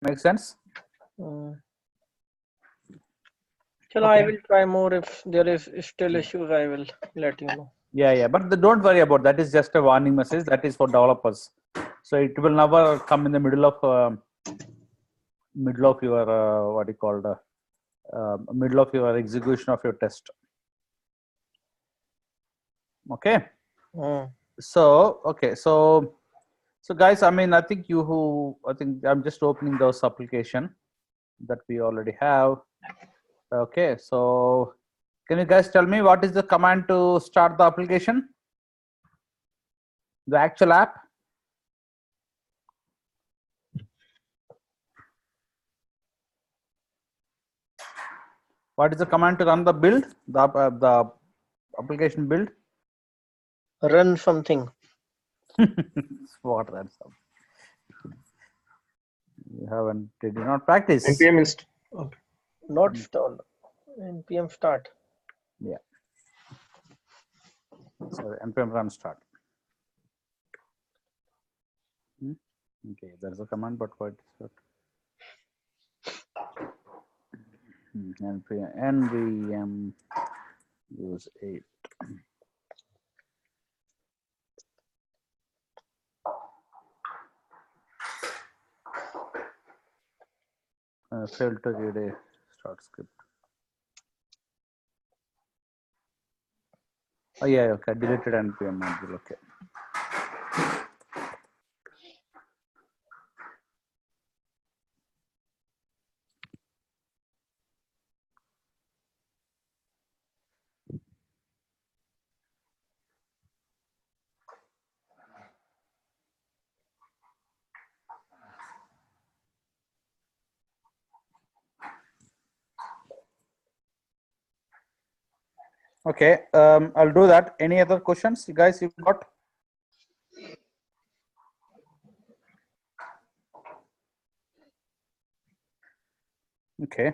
Make sense? Chalo, I will try more. If there is still issues, I will let you know. Yeah, but don't worry about that. Is just a warning message. That is for developers. So it will never come in the middle of your what you call the middle of your execution of your test. Okay. So okay, so guys, I mean, I think I'm just opening those application that we already have. Okay, so can you guys tell me what is the command to start the application? The actual app? What is the command to run the build, the application build? Run something. What run something? Did you not practice? npm install. Okay. Not install. npm start. Yeah. Sorry, npm run start. Okay, there's a command, but what is that? npm use 8. Failed to read a start script. Oh yeah, okay, deleted npm module. Okay. Okay, I'll do that. Any other questions, you guys, you got? Okay.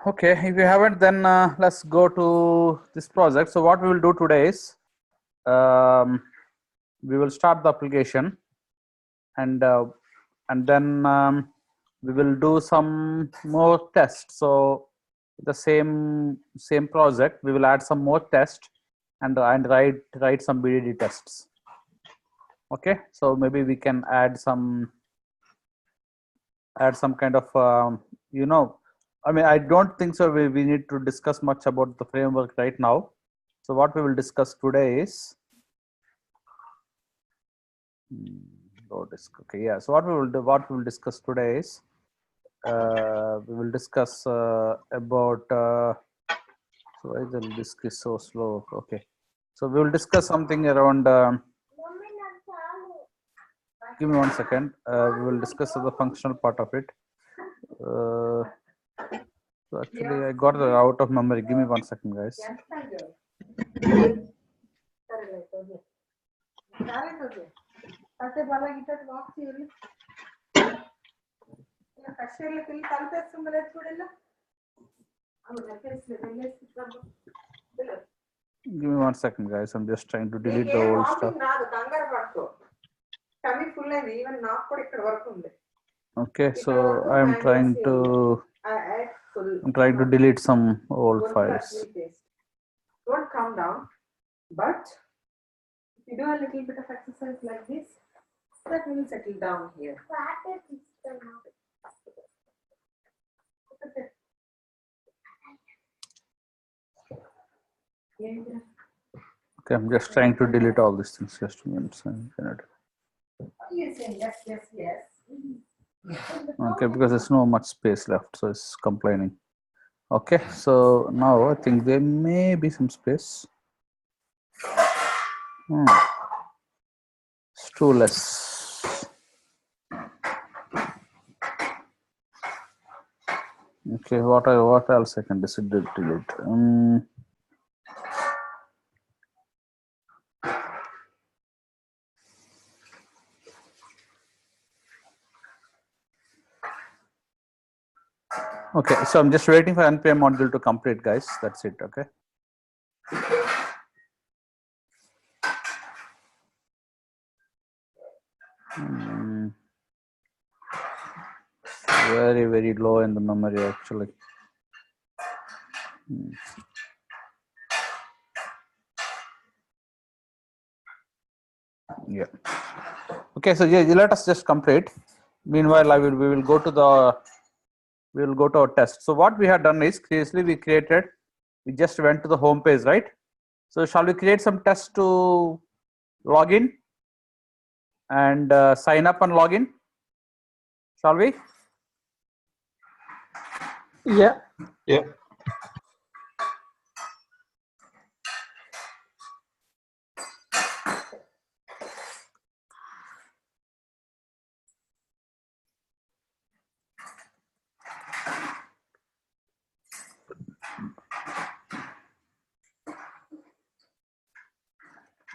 Okay, if you haven't, then let's go to this project. So what we will do today is we will start the application, and then we will do some more tests. So the same project, we will add some more tests and write some BDD tests. Okay, so maybe we can add some kind of you know, I mean, I don't think so we need to discuss much about the framework right now. So what we will discuss today is okay, yeah. So what we will discuss today is we will discuss about so why the disk is so slow. Okay, so we will discuss something around give me 1 second. We will discuss the functional part of it. So actually I got it out of memory. Give me 1 second, guys. Give me 1 second, guys. I'm just trying to delete the old stuff. Okay, so I'm trying to delete some old files. Don't come down, but if you do a little bit of exercise like this, that will settle down here. Okay, I'm just trying to delete all these things. Just a minute. Yes, yes. Okay, because there's no much space left, so it's complaining. Okay, so now I think there may be some space. It's too less. Okay, what else I can delete? Okay, so I'm just waiting for npm module to complete, guys. That's it. Okay. very low in the memory actually. Yeah. Okay, so yeah, let us just complete. Meanwhile, we will go to our test. So what we have done is, we just went to the home page, right? So shall we create some tests to log in and sign up and log in? Shall we? Yeah. Yeah.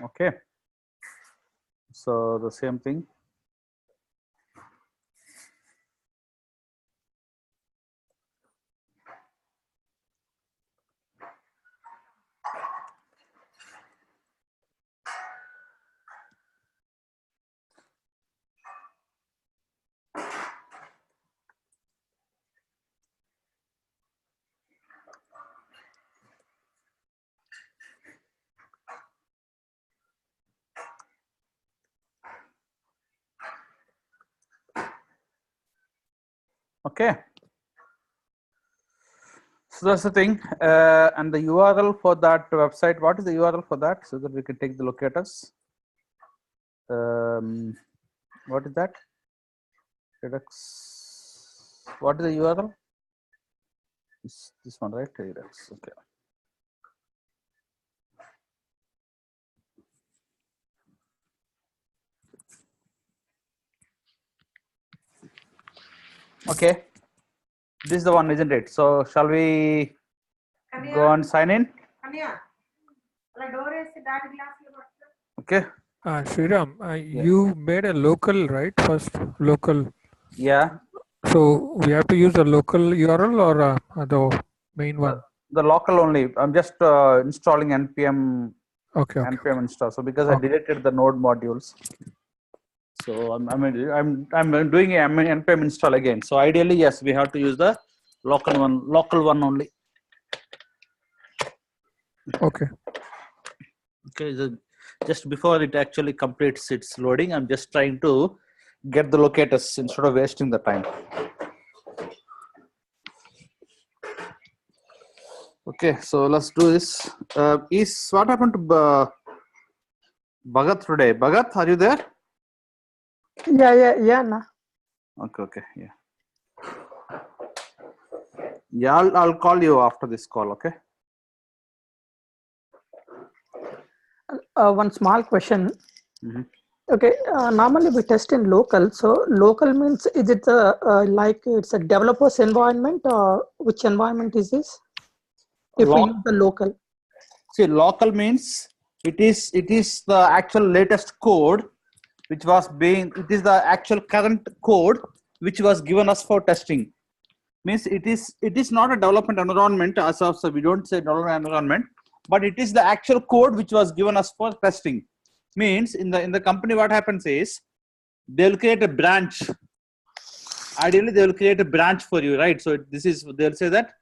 Okay. So the same thing. Okay. So that's the thing, and the URL for that website. What is the URL for that, so that we can take the locators? What is that? Redux. What is the URL? This one, right? Redux. Okay. Okay. This is the one, isn't it? So shall we go and sign in? Okay. Sriram, you made a local, right? First local. Yeah. So we have to use the local URL or the main one? The local only. I'm just installing npm Okay. npm install. So because I deleted the node modules, so I'm doing a npm install again. So ideally, yes, we have to use the local one only. Okay. Okay. Just before it actually completes its loading, I'm just trying to get the locators instead of wasting the time. Okay, so let's do this. What happened to Bhagat today? Bhagat, are you there? Yeah. Nah. Okay, yeah. Yeah, I'll call you after this call, okay? One small question. Mhm. Okay, normally we test in local. So local means, is it like it's a developer's environment, or which environment is this? If we use the local. See, local means it is the actual latest code which was it is the actual current code which was given us for testing. Means it is not a development environment as of, so we don't say development environment, but it is the actual code which was given us for testing. Means in the company, what happens is they'll create a branch. Ideally, they will create a branch for you, right? So they'll say that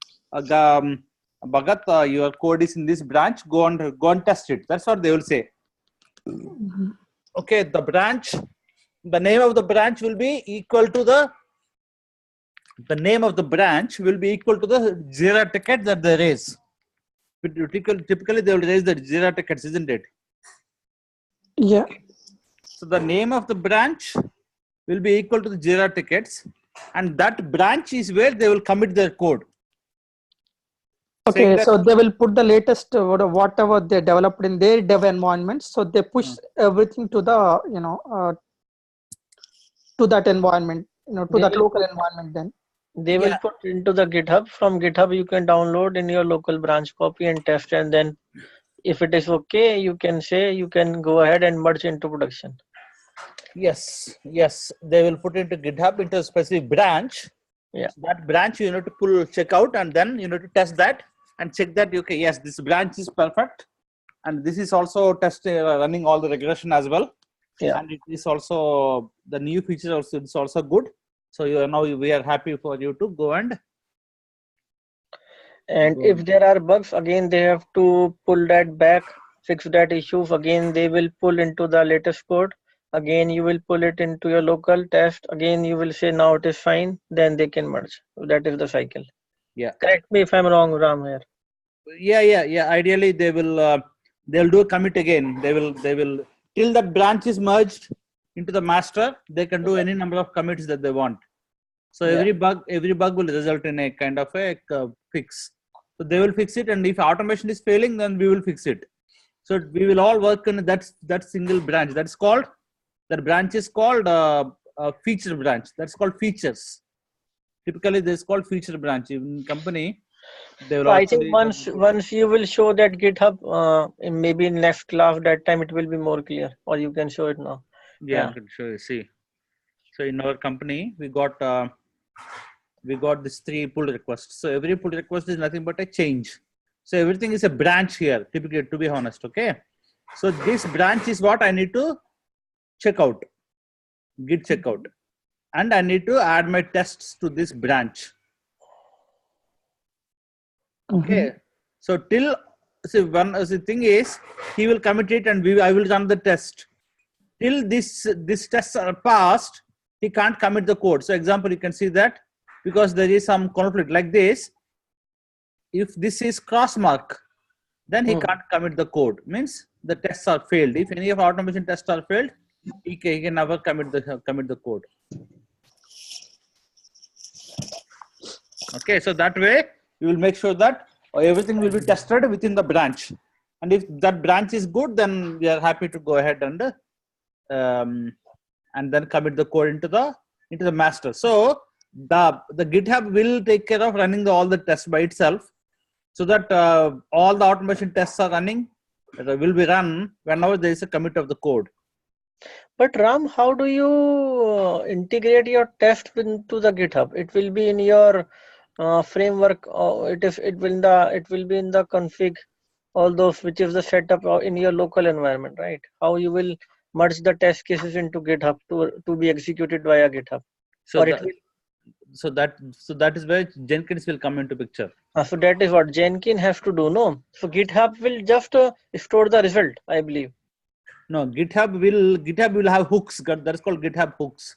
Bhagat, your code is in this branch. Go and test it. That's what they will say. Okay, the name of the branch will be equal to the name of the branch will be equal to the Jira ticket that they raise. Typically, they will raise the Jira tickets, isn't it? Yeah. So the name of the branch will be equal to the Jira tickets, and that branch is where they will commit their code. Okay, so they will put the latest whatever they developed in their dev environment. So they push everything to the to that environment, to that local environment. Then they will put into the GitHub. From GitHub, you can download in your local branch copy and test, and then if it is okay, you can go ahead and merge into production. Yes, they will put into GitHub into a specific branch. Yeah, so that branch you need to check out, and then you need to test that and check that, okay, yes, this branch is perfect, and this is also running all the regression as well. Yeah, and it is also the new feature also, it's also good. So you are now we are happy for you to go and And go. if there are bugs, again they have to pull that back, fix that issues. Again they will pull into the latest code. Again you will pull it into your local test. Again you will say now it is fine. Then they can merge. That is the cycle. Yeah. Correct me if I'm wrong, Ram here. Yeah. Ideally, they'll do a commit again. They will till that branch is merged into the master. They can do any number of commits that they want. So Yeah. every bug will result in a kind of a fix. So they will fix it, and if automation is failing, then we will fix it. So we will all work on that single branch. That branch is called feature branch. That's called features. Typically, this is called feature branch in company. They will So I think actually once you will show that GitHub, maybe in next class, that time it will be more clear, or you can show it now. Yeah, I'm going to show you. See, so in our company, we got this 3 pull requests. So every pull request is nothing but a change. So everything is a branch here, typically, to be honest. Okay. So this branch is what I need to check out, git checkout, and I need to add my tests to this branch. Okay. So till the thing is, he will commit it, and I will run the test. Till this tests are passed, he can't commit the code. So example, you can see that because there is some conflict like this. If this is cross mark, then he can't commit the code. Means the tests are failed. If any of automation tests are failed, he can never commit the code. Okay, so that way you will make sure that everything will be tested within the branch, and if that branch is good, then we are happy to go ahead and then commit the code into the master. So the GitHub will take care of running all the tests by itself, so that all the automation tests are running will be run whenever there is a commit of the code. But Ram, how do you integrate your test into the GitHub? It will be in your framework. It will be in the config, all those which is the setup in your local environment, right? How you will merge the test cases into GitHub to be executed via GitHub? So that is where Jenkins will come into picture. So that is what Jenkins has to do, no? So GitHub will just store the result, I believe. No, GitHub will have hooks. That is called GitHub hooks.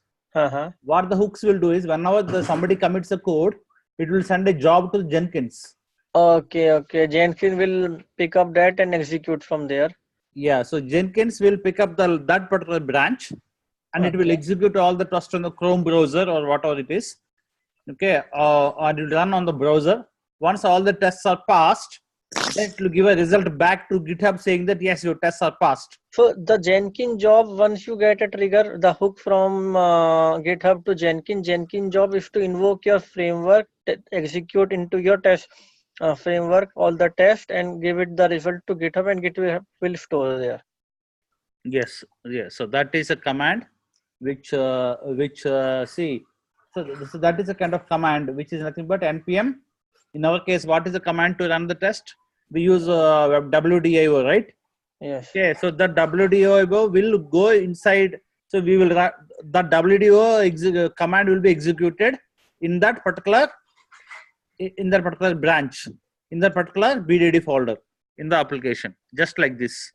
What the hooks will do is whenever somebody commits a code, it will send a job to Jenkins. Okay. Jenkins will pick up that and execute from there. Yeah, so Jenkins will pick up that particular branch, and it will execute all the tests on the Chrome browser or whatever it is. Okay, or it will run on the browser. Once all the tests are passed, then it will give a result back to GitHub saying that yes, your tests are passed. So the Jenkins job, once you get a trigger, the hook from GitHub to Jenkins job is to invoke your framework, execute into your test framework all the test, and give it the result to GitHub, and GitHub will store there. Yes. So that is a command which see. So that is a kind of command which is nothing but npm. In our case, what is the command to run the test? We use webdriverio, right? Yes. Okay, so the wdrio will go inside. So we will run the wdrio command will be executed in that particular branch, in that particular BDD folder in the application, just like this.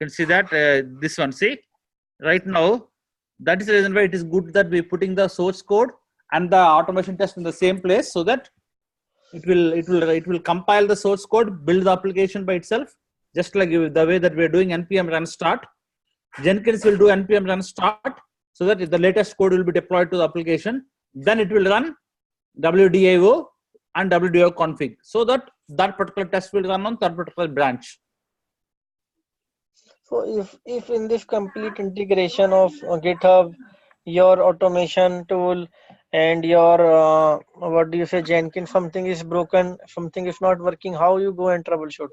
You can see that this one. See, right now, that is the reason why it is good that we putting the source code and the automation test in the same place, so that it will compile the source code, build the application by itself, just like the way that we are doing npm run start. Jenkins will do npm run start, so that the latest code will be deployed to the application. Then it will run wdio and wdio config, so that particular test will run on that particular branch. So if in this complete integration of GitHub, your automation tool, and your Jenkins, something is broken, something is not working, how you go and troubleshoot?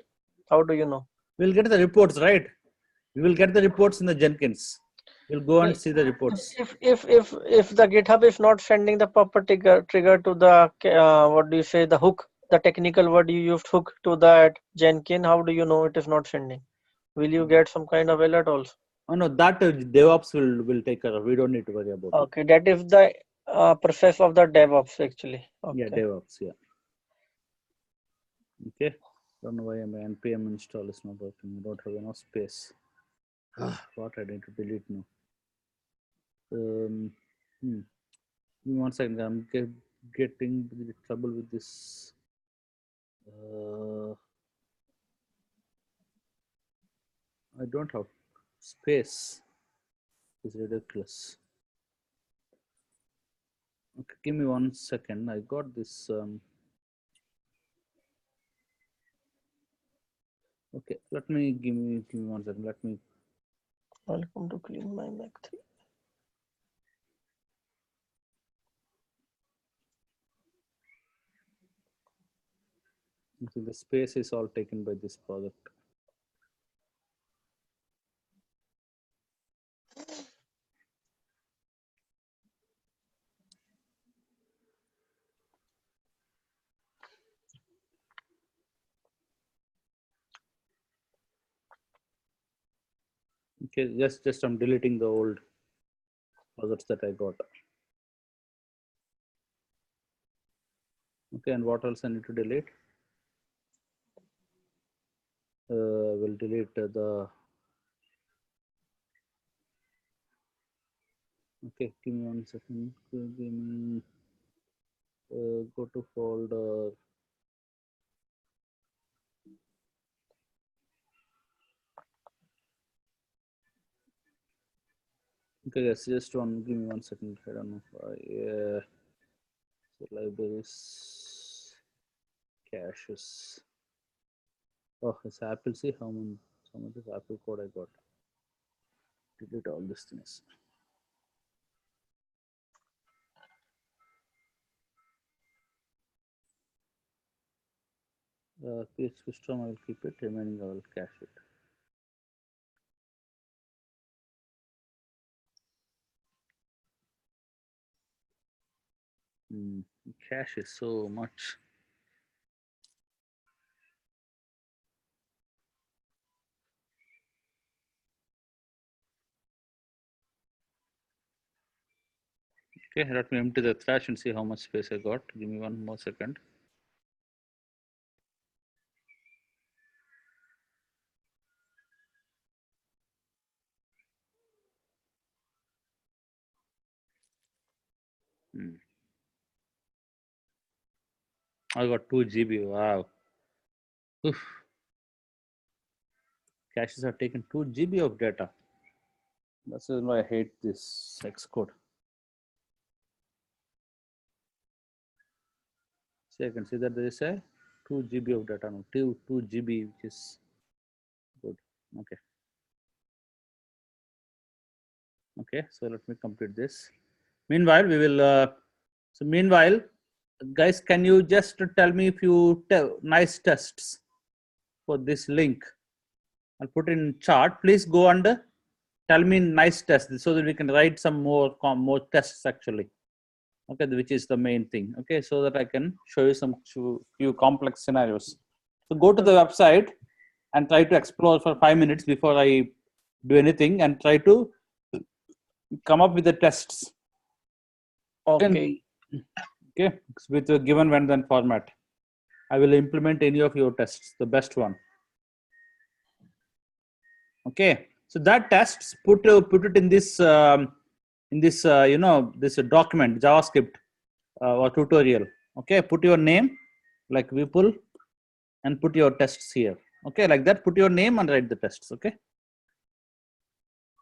How do you know? We'll get the reports, right? We will get the reports in the Jenkins. We'll go and see the reports. If the GitHub is not sending the proper trigger to the the hook, the technical word you used, hook, to that Jenkins, how do you know it is not sending? Will you get some kind of alert also? Oh no, that DevOps will take care of. We don't need to worry about it. Okay, that if the process of the DevOps actually. Yeah, Okay. DevOps. Yeah. Okay. Don't know why my npm install is not working. I don't have enough space. What I need to delete now. Give me 1 second. I'm getting into trouble with this. I don't have space. It's ridiculous. Okay, give me 1 second. I got this. Okay, let me give me 1 second. Let me. Welcome to Clean My Mac 3. So the space is all taken by this project. Okay, just I'm deleting the old projects that I got. Okay, and what else I need to delete? We'll delete the. Okay, give me 1 second. Give me. Go to folder. Okay, yes, just one. Give me 1 second. I don't know. So libraries, caches. Oh, it's Apple. See how much is Apple code I got. Delete all these things. Page system, I will keep it. Remaining, I will cache it. Cache is so much. Okay, let me empty the trash and see how much space I got. Give me 1 more second. I got 2 GB. Wow. Oof. Caches are taken 2 GB of data. That's why I hate this Xcode. See, I can see that there is a 2 GB of data now. 2 GB, which is good. Okay. Okay, so let me complete this. Meanwhile, we will. Meanwhile, guys, can you just tell me a few nice tests for this link? I'll put in chart. Please go and tell me nice tests so that we can write some more tests actually. Okay, which is the main thing. Okay, so that I can show you some few complex scenarios. So go to the website and try to explore for 5 minutes before I do anything and try to come up with the tests. Okay. Okay, with a given when then format. I will implement any of your tests, the best one. Okay, so that tests put it in this this document JavaScript or tutorial. Okay, put your name like Vipul and put your tests here. Okay, like that. Put your name and write the tests. Okay.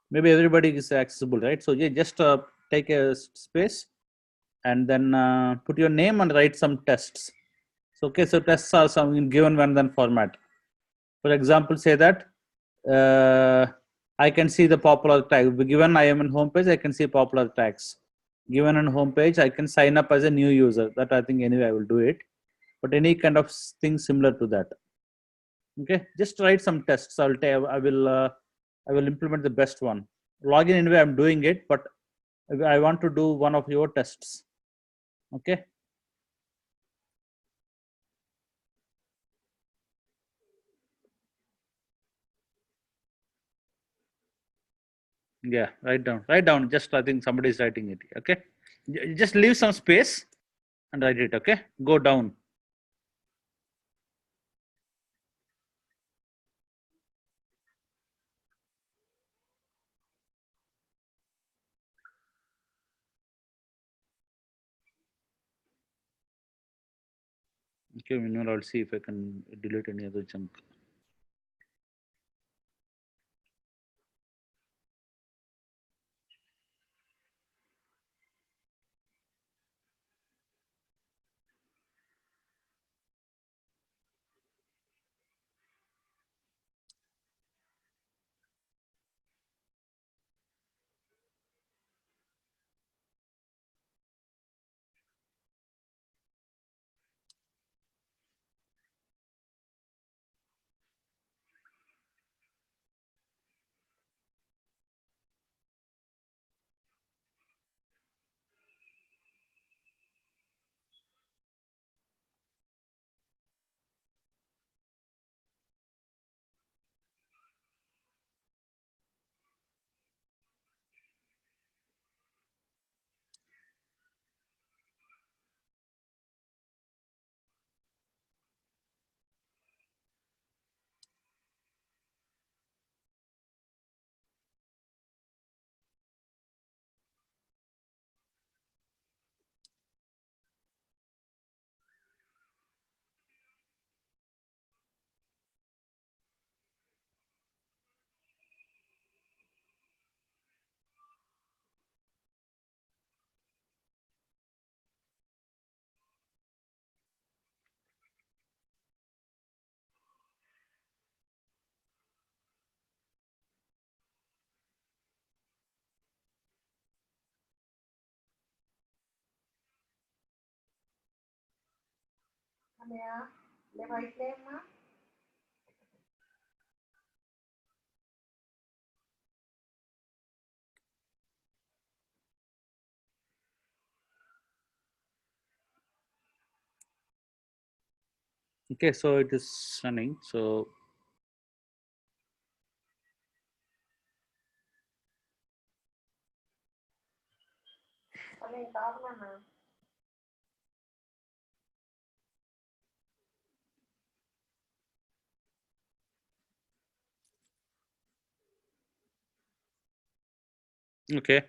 Maybe everybody is accessible, right? So yeah, just take a space and then put your name and write some tests. So okay, so tests are some in given when then format. For example, say that I can see the popular tag. Given I am in homepage, I can see popular tags. Given on homepage, I can sign up as a new user. That I think anyway I will do it. But any kind of thing similar to that. Okay, just write some tests. I will implement the best one. Login anyway, I'm doing it, but I want to do one of your tests. Okay. Yeah, write down. Just I think somebody is writing it. Okay. Just leave some space and write it. Okay, go down. Okay, meanwhile I'll see if I can delete any other junk. Okay, so it is running. So okay.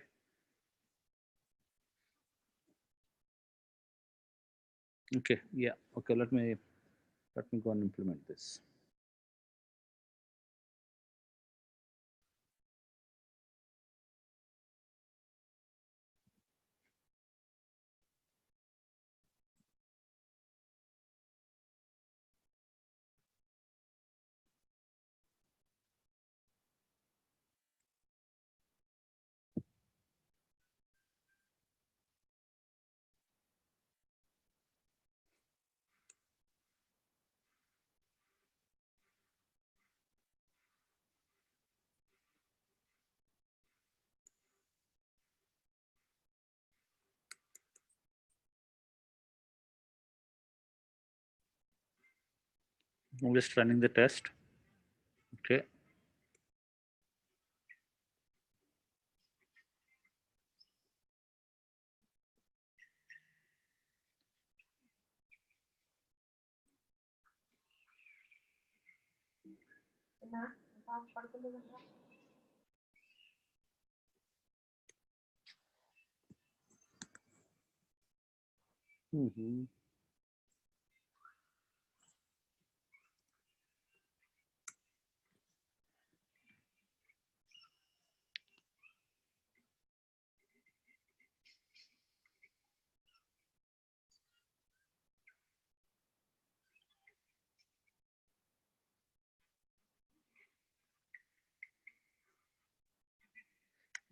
Okay, yeah. Okay, let me go and implement this. I'm just running the test. Okay.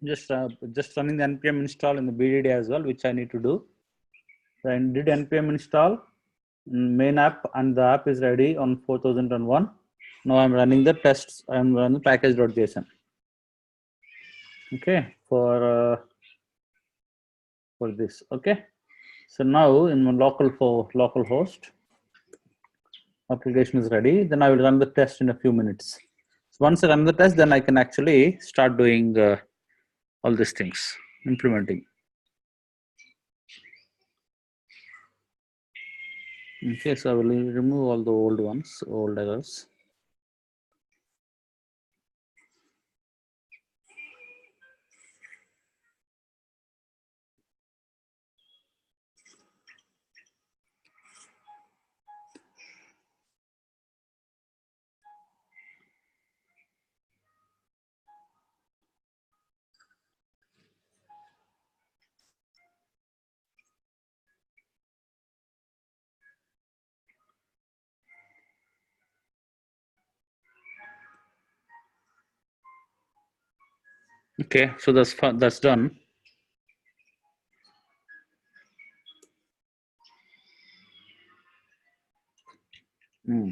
Just running the npm install in the BDD as well, which I need to do. So I did npm install main app, and the app is ready on 4001. Now I'm running the tests. I'm running package.json. Okay, for this. Okay, so now in my local host, application is ready. Then I will run the test in a few minutes. So once I run the test, then I can actually start doing all these things, implementing. Okay, so I will remove all the old ones, old errors. Okay, so that's done. Hmm.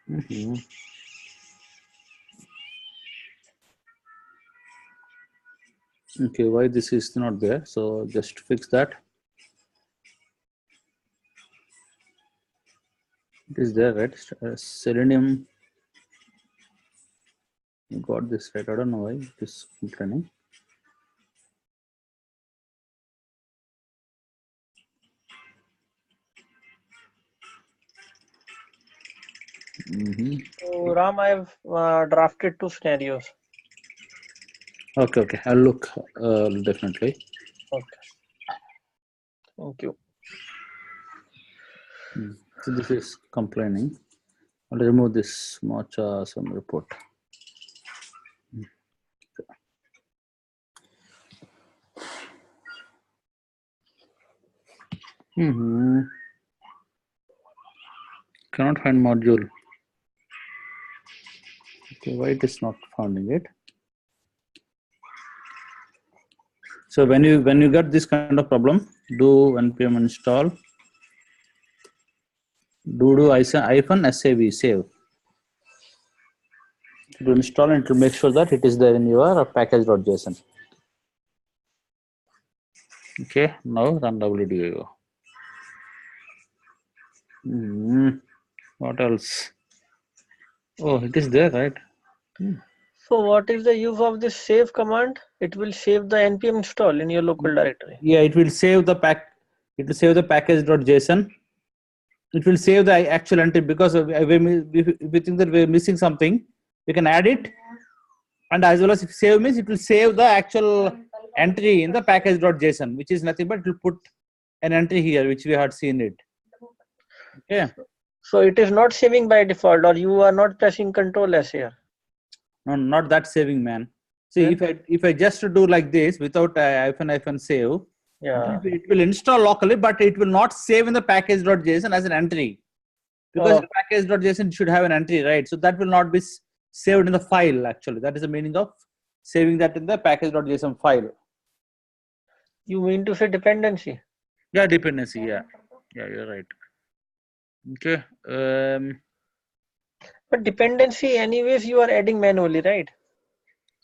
Mhm. Okay, why this is not there? So just fix that. It is there, right? Selenium. You got this right. I don't know why it is complaining. So Ram, I've drafted 2 scenarios. Okay, I'll look definitely. Okay. Thank you. So this is complaining. I'll remove this matcha some report. Cannot find module. Okay, why it is not finding it? So when you get this kind of problem, do npm install. Do -sav save. To install and to make sure that it is there in your package.json. Okay, now run wdrio. What else? Oh, it is there, right? So what is the use of this save command? It will save the npm install in your local directory. Yeah, it will save the It will save the package.json. It will save the actual entry because we think that we're missing something. We can add it, and as well as if save means it will save the actual entry in the package.json, which is nothing but it will put an entry here which we had seen it. Okay. So it is not saving by default, or you are not pressing Control S here. No, not that saving, man. See, Then? if I just do like this without -save, Yeah. it will install locally, but it will not save in the package.json as an entry, because the package.json should have an entry, right? So that will not be saved in the file. Actually, that is the meaning of saving that in the package.json file. You mean to say dependency? Yeah, dependency. Yeah, you're right. Okay. But dependency, anyways, you are adding manually, right?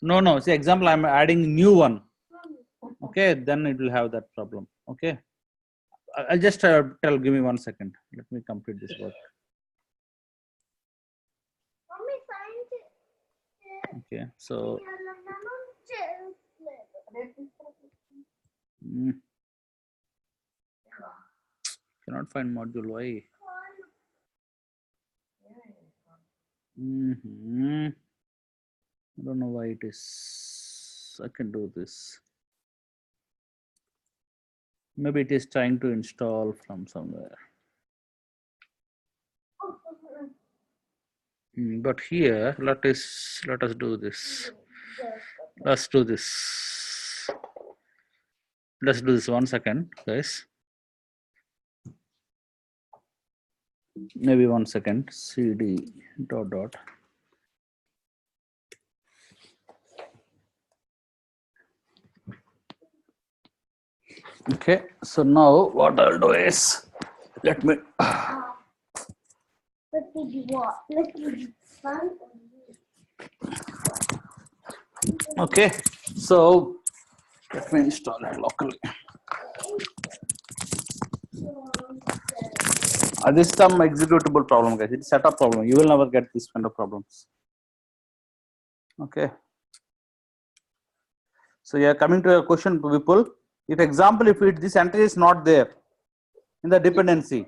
No. See, example, I'm adding new one. Okay, then it will have that problem. Okay. I'll just give me 1 second. Let me complete this work. Okay, so cannot find module. Why? I don't know why it is. I can do this. Maybe it is trying to install from somewhere. But here, let us do this. Let's do this. Let's do this 1 second, guys. Maybe 1 second. cd ... Okay, so now what I'll do is let me. Okay, so let me install it locally. This is some executable problem, guys. It's setup problem. You will never get this kind of problems. Okay. So yeah, coming to your question, Vipul, if example, if this entry is not there in the dependency,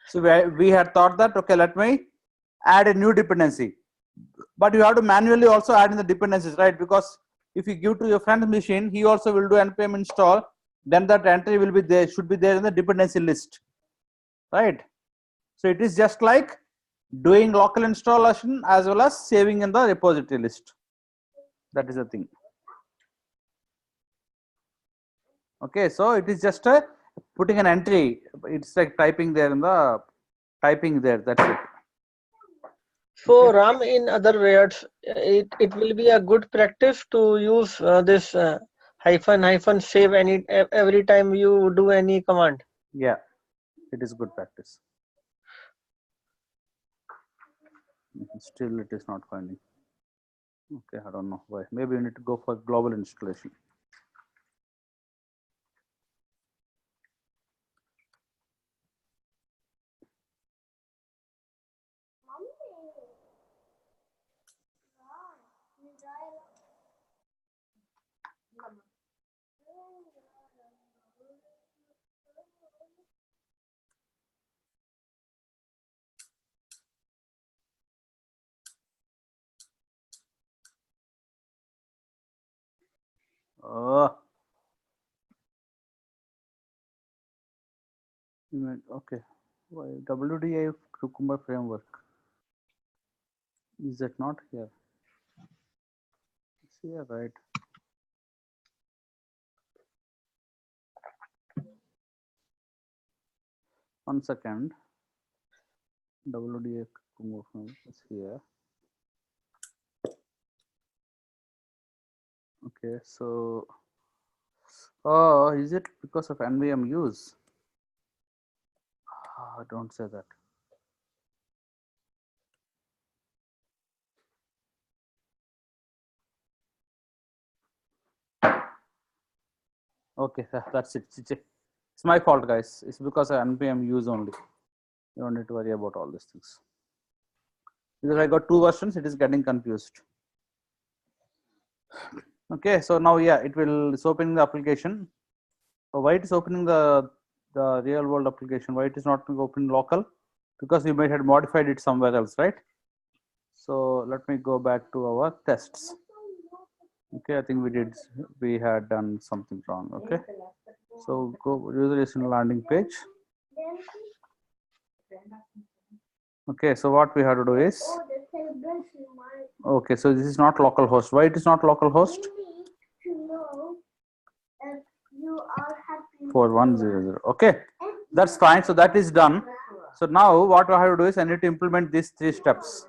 so we had thought that, okay, let me add a new dependency, but you have to manually also add in the dependencies, right? Because if you give to your friend's machine, he also will do npm install, then that entry will be there, should be there in the dependency list, right? So it is just like doing local installation as well as saving in the repository list. That is the thing. Okay, so it is just a putting an entry. It's like typing there in the typing there. That's it. So Ram, in other words, it will be a good practice to use this hyphen save every time you do any command. Yeah, it is good practice. Still, it is not finding. Okay, I don't know why. Maybe you need to go for global installation. Okay, why WDI Cucumber framework? Is that not here? It's here, right? One second. WDA Cucumber framework is here. Okay, so is it because of NVM use? Don't say that. Okay, that's it. It's my fault, guys. It's because of NPM use only. You don't need to worry about all these things. Because I got two versions, it is getting confused. Okay, so now yeah, it's opening the application. So why it is opening the real world application? Why it is not open local? Because we might have modified it somewhere else, right? So let me go back to our tests. Okay, I think we had done something wrong. Okay, so go user is in landing page. Okay, so what we have to do is, okay, so this is not localhost. Why it is not localhost? 4100. Okay, that's fine. So that is done. So now what I have to do is I need to implement these 3 steps,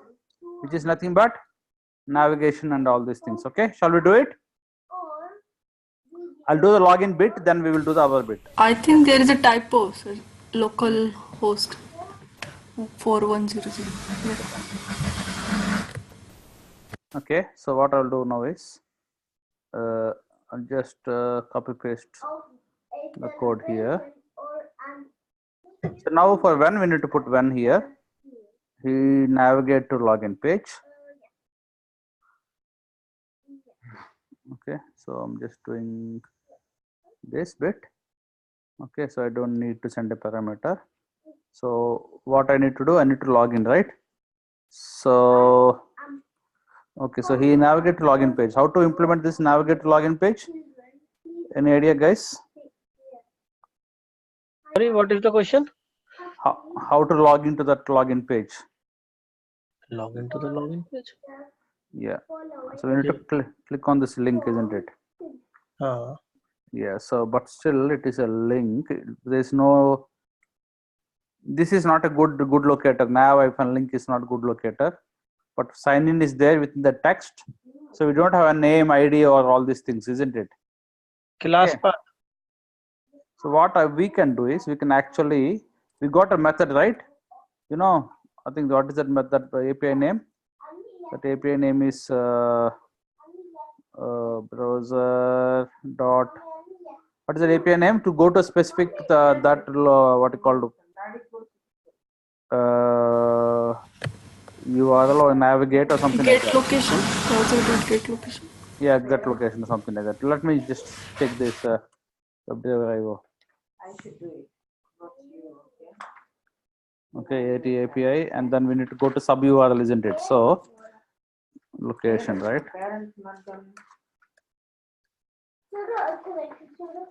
which is nothing but navigation and all these things. Okay, shall we do it? I'll do the login bit, then we will do the other bit. I think there is a typo, sir. Local host 4100. Okay, so what I'll do now is I'll just copy paste the code here. So now for when we need to put when here. He navigate to login page. Okay, so I'm just doing this bit. Okay, so I don't need to send a parameter. So what I need to do, I need to log in, right? So okay, so he navigate to login page. How to implement this navigate to login page? Any idea, guys? Sorry, what is the question? How to log into that login page? Log into the login page. Yeah, so we need to click on this link, isn't it? Yeah, so but still it is a link. There's no, this is not a good locator. Nav-link is not good locator, but sign in is there within the text. So we don't have a name, ID, or all these things, isn't it? Class path. So what we can do is we can actually, we got a method, right? You know, I think what is that method API name? That API name is browser dot. What is the API name? To go to a specific that what you called URL or navigate or something Get like that. location. Also get location. Yeah, get location, something like that. Let me just check this webdriverio. I should do it, not you. Okay, AT API, and then we need to go to sub URL, isn't it? So location, right? Parents not done.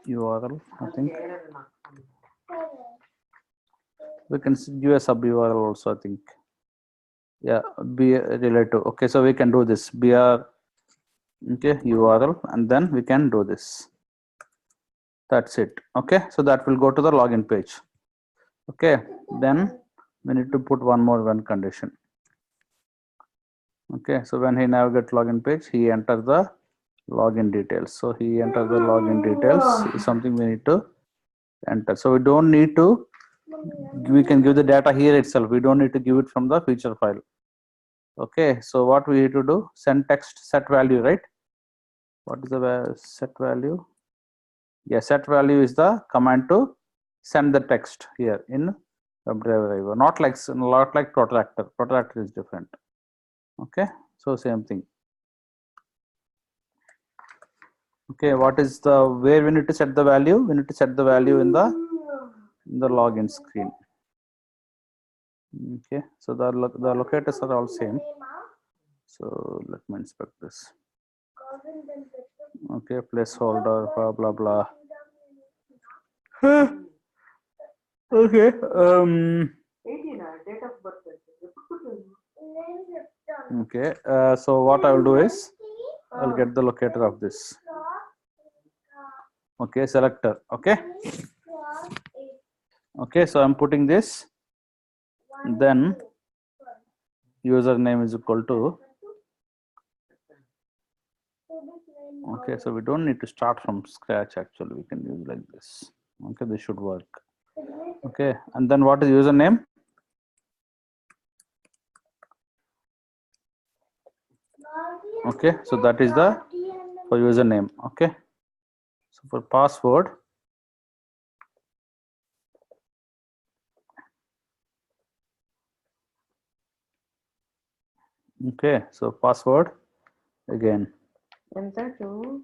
URL, I think Parents not done. we can give a sub URL also, I think. Yeah, be relative. Okay, so we can do this br, okay, URL, and then we can do this. That's it. Okay, so that will go to the login page. Okay, then we need to put one more when condition. Okay, so when he navigates login page, he enters the login details. So he enters the login details is something we need to enter. So we don't need to, we can give the data here itself. We don't need to give it from the feature file. Okay, so what we need to do, send text set value, right? What is the set value? Yeah, set value is the command to send the text here in webdriverio. Not like protractor. Protractor is different. Okay, so same thing. Okay, what is the where we need to set the value? We need to set the value in the login screen. Okay, so the locators are all same. So let me inspect this. Okay, placeholder, blah blah blah. Okay. 18, date of birth. Okay. So what I will do is I'll get the locator of this. Okay, selector. Okay. Okay, so I'm putting this. Then username is equal to. Okay, so we don't need to start from scratch. Actually, we can use like this. Okay, this should work. Okay, and then what is username? Okay, so that is the for username. Okay, so for password, okay, so password again. Enter 2,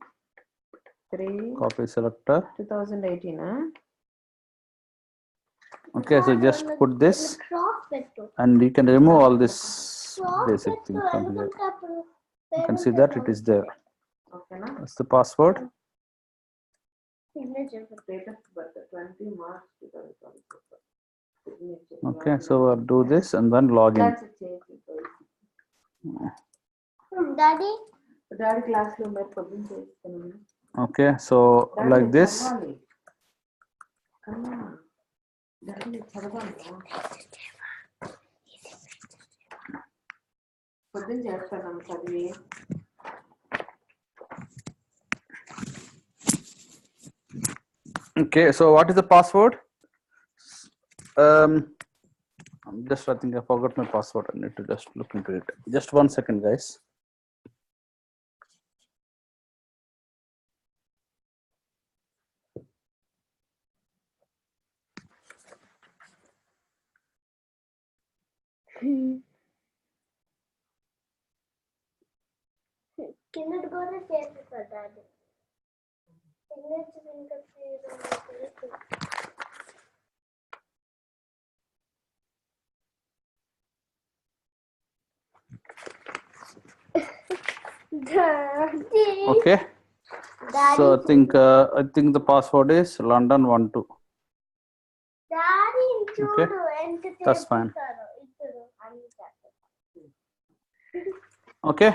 3, Copy selector. 2018. Okay, so just put this, and you can remove all this basic thing from here. You can see that it is there. Okay, na? That's the password. Date of birth 20 March 2024. Signature. Okay, so I'll do this and then log in. That's a change. Daddy class lo mer problem chestanu. Okay, so like this. Amma. Daddy chadavanu. Problem chestanu chadivi. Okay, so what is the password? I think I forgot my password. I need to just look into it. Just 1 second, guys. Okay. So I think the password is London12. Okay, that's fine. Okay,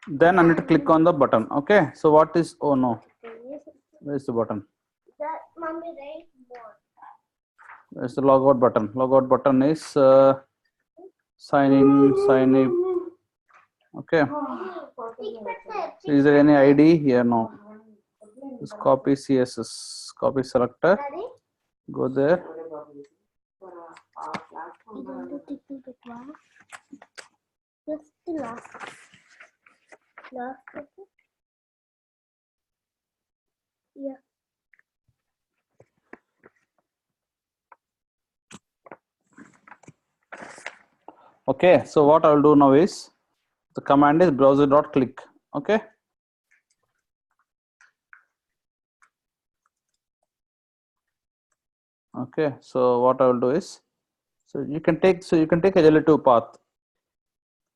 then I need to click on the button. Okay, so what is, oh no, where's the button? Where's the logout button? Logout button is sign in, sign in. Okay, so is there any ID here? No. Just copy CSS, copy selector, go there. Okay, so what I'll do now is the command is browser.click. Okay, Okay, so what I will do is, so you can take a relative path,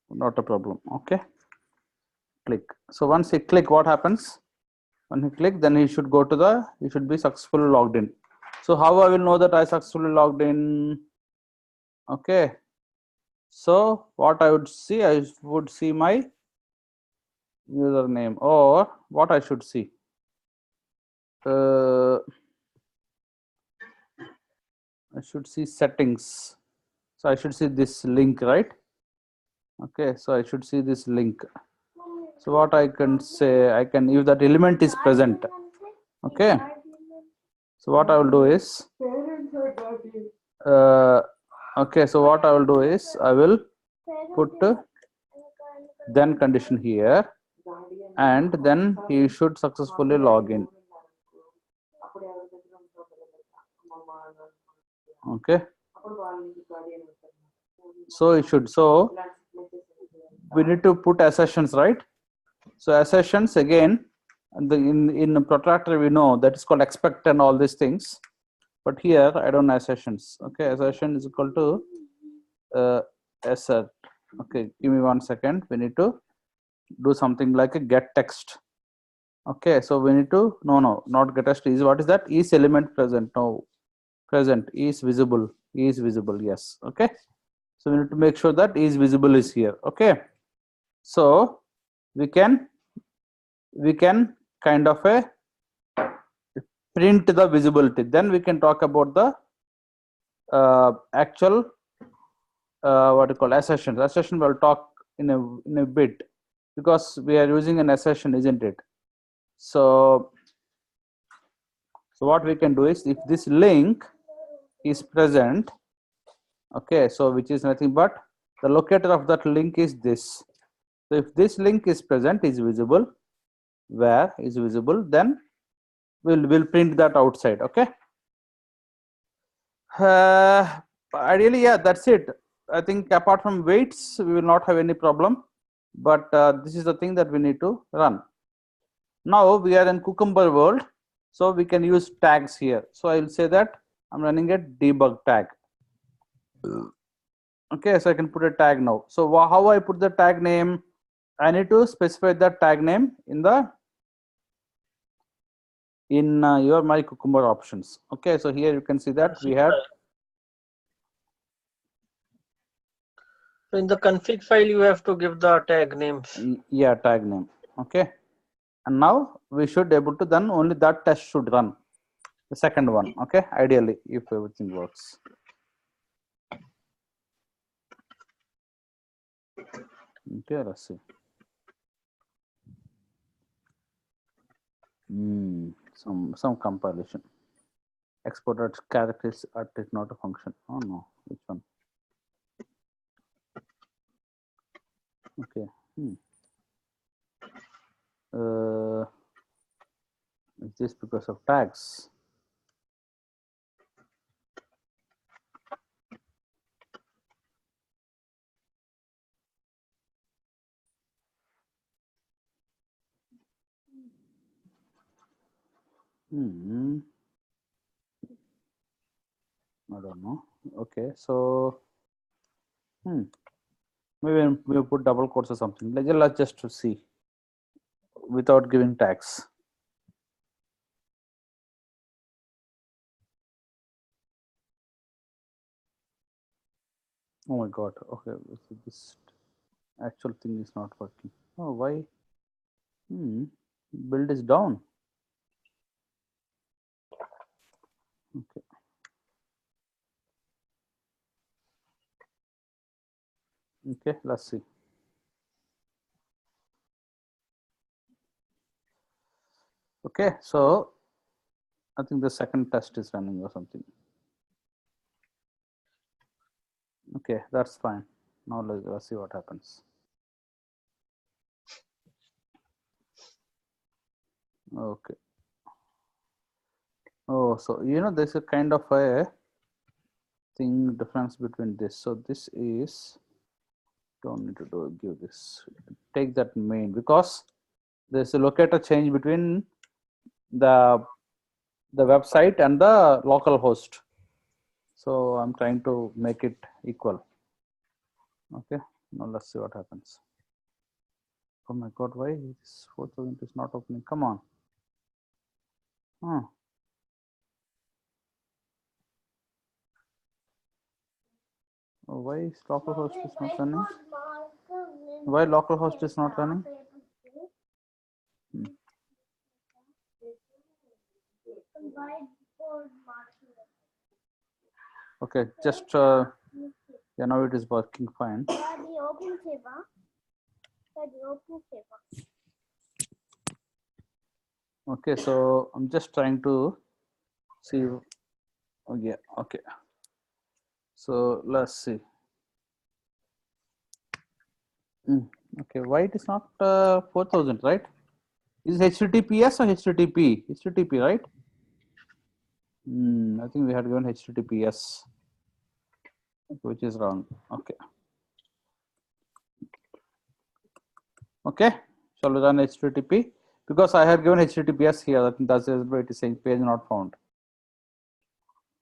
not a problem. Okay, click. So once you click, what happens? When you click, then he should go to the, he should be successfully logged in. So how I will know that I successfully logged in? Okay, so what I would see my username, or what I should see. I should see settings. So I should see this link, right? Okay, so I should see this link. So what I can say, I can, if that element is present. Okay. So what I will do is, okay, so what I will do is, I will put then condition here, and then he should successfully log in. Okay, so it should, so we need to put assertions, right? So assertions again, in protractor we know that is called expect and all these things, but here I don't know assertions. Okay, assertion is equal to assert. Okay, give me 1 second. We need to do something like a get text. Okay, so we need to, no, not get text, is, what is that? Is element present? No, present, is visible, yes. Okay, so we need to make sure that is visible is here. Okay, so we can kind of a print the visibility, then we can talk about the actual what you call assertion. Assertion will talk in a bit, because we are using an assertion, isn't it? So what we can do is, if this link is present, okay, so which is nothing but the locator of that link is this. So if this link is present, is visible, where is visible, then we'll print that outside. Okay, ideally, yeah, that's it. I think apart from weights, we will not have any problem, but this is the thing that we need to run. Now we are in Cucumber world, so we can use tags here. So I will say that I'm running a debug tag. Okay, so I can put a tag now. So how I put the tag name? I need to specify the tag name in your my Cucumber options. Okay, so here you can see that we had, So in the config file, you have to give the tag names. yeah, tag name. Okay, and now we should able to, then only that test should run, the second one. Okay, ideally, if everything works. Okay, let's see. Some compilation. Exported characters is not a function. Oh no, which one? Okay. Is this because of tags? I don't know. Okay, so maybe we'll put double quotes or something. Let's just to see without giving tags. Oh my god. Okay, this actual thing is not working. Oh, why? Build is down. Okay. Okay, let's see. Okay, so I think the second test is running or something. Okay, that's fine. Now let's see what happens. Okay. Oh, so there's a kind of a thing difference between this. So this is, don't need to give this. Take that main, because there's a locator change between the website and the local host. So I'm trying to make it equal. Okay, now let's see what happens. Oh my God, why this 4000 is not opening? Come on. Oh, why is localhost is not running? Why localhost is not running? Okay, just yeah, now it is working fine. Okay, so I'm just trying to see. Oh yeah, okay. So let's see. Okay, why it is not 4000, right? Is it HTTPS or HTTP? HTTP, right? I think we had given HTTPS, which is wrong. Okay. Okay, shall we run HTTP? Because I have given HTTPS here, I think that's why it is saying page not found.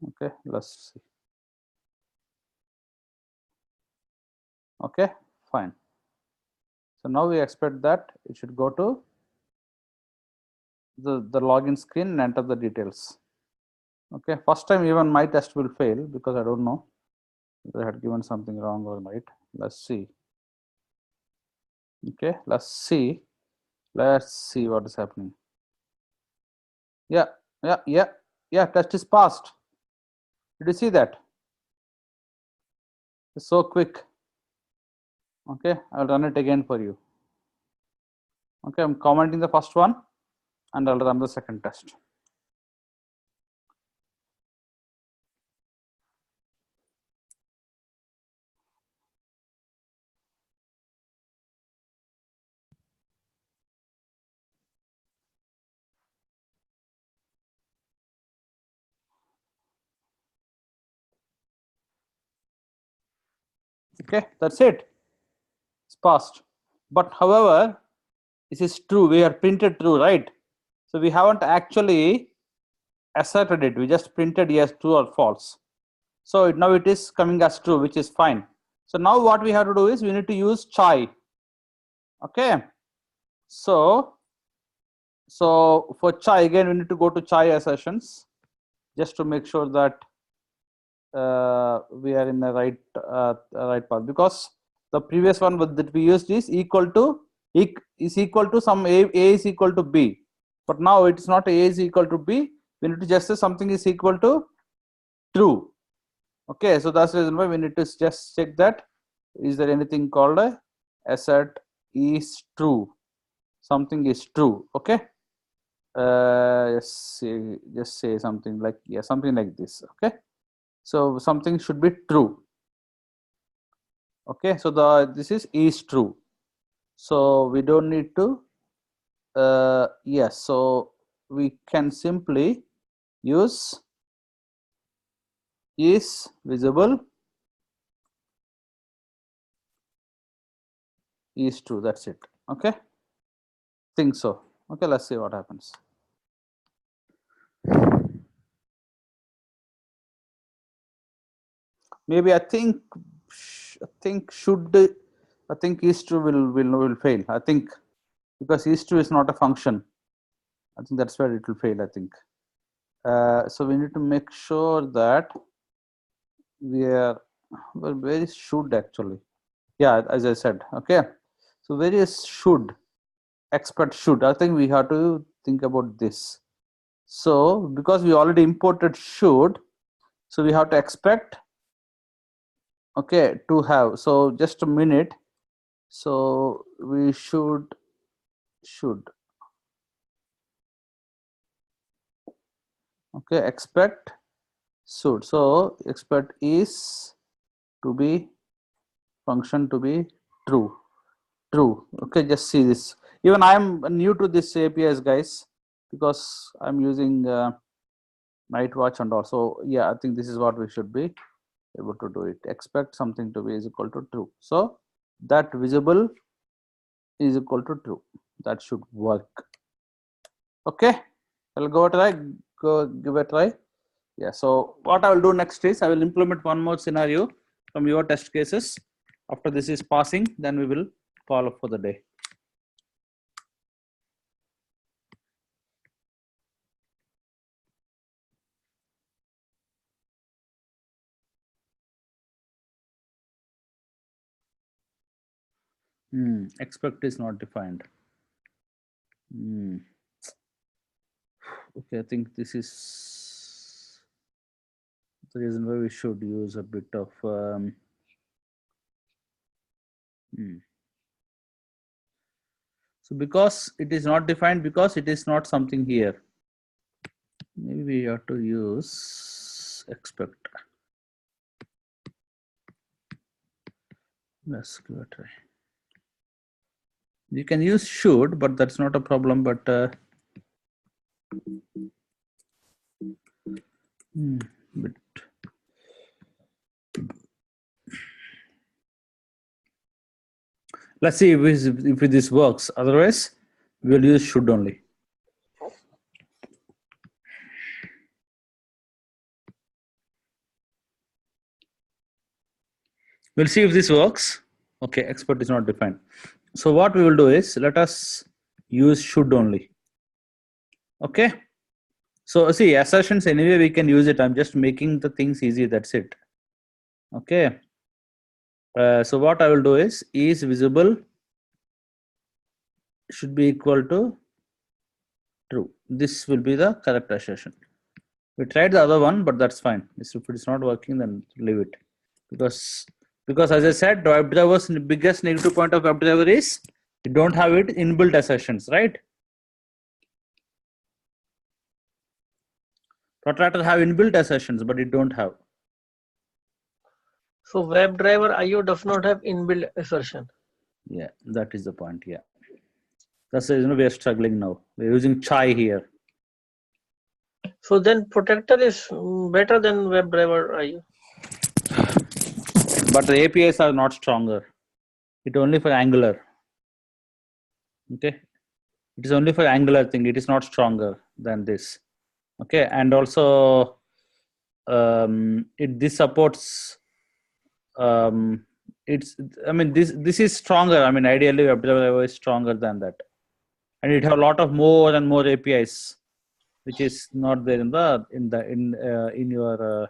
Okay, let's see. Okay, fine. So now we expect that it should go to the login screen and enter the details. Okay, first time even my test will fail because I don't know if I had given something wrong or right. Let's see. Okay, let's see what is happening. Yeah, test is passed. Did you see that? It's so quick. Okay, I'll run it again for you. Okay, I'm commenting the first one and I'll run the second test. Okay, that's it. It's passed. But however, this is true. We are printed true, right? So we haven't actually asserted it. We just printed yes, true or false. So now it is coming as true, which is fine. So now what we have to do is we need to use chai. Okay. So for chai again, we need to go to chai assertions just to make sure that we are in the right path, because the previous one that we used is equal to some a is equal to b, but now it's not a is equal to b. We need to just say something is equal to true. Okay, so that's the reason why we need to just check that is there anything called a assert is true, something is true. Okay, just say something like something like this. Okay, so something should be true. Okay, so this is true, so we don't need to yes, so we can simply use is visible is true. That's it. Okay, think so. Okay, let's see what happens. Maybe I think is true will fail. I think because is true is not a function. I think that's where it will fail. I think so. We need to make sure that we are where is should actually. Yeah, as I said. Okay, so where is should? Expect should. I think we have to think about this. So because we already imported should, so we have to expect. Okay, to have. So just a minute. So we should okay, expect should. So expect is to be function to be true. Okay, just see this. Even I am new to this APIs, guys, because I'm using night watch and also yeah, I think this is what we should be able to do it. Expect something to be is equal to true. So that visible is equal to true. That should work. Okay, I'll go give a try. Yeah, so what I will do next is I will implement one more scenario from your test cases. After this is passing, then we will call up for the day. Expect is not defined. Okay, I think this is the reason why we should use a bit of so because it is not defined, because it is not something here, maybe we have to use expect. Let's give it a try. You can use should, but that's not a problem. But but let's see if this works. Otherwise, we'll use should only. We'll see if this works. Okay, expert is not defined. So what we will do is let us use should only. Okay. So see, assertions anyway we can use it. I'm just making the things easy. That's it. Okay. So what I will do is visible should be equal to true. This will be the correct assertion. We tried the other one, but that's fine. If it is not working, then leave it. Because as I said, WebDriver's biggest negative point of WebDriver is you don't have it inbuilt assertions, right? Protractor have inbuilt assertions, but it don't have. So WebDriver IO does not have inbuilt assertion. Yeah, that is the point. Yeah, that's the reason we are struggling now. We're using chai here. So then Protector is better than WebDriver IO. But the APIs are not stronger. It's only for Angular. Okay, it is only for Angular thing. It is not stronger than this. Okay, and also this supports. It's. I mean, this is stronger. I mean, ideally, WebDriver is stronger than that, and it have a lot of more and more APIs, which is not there in your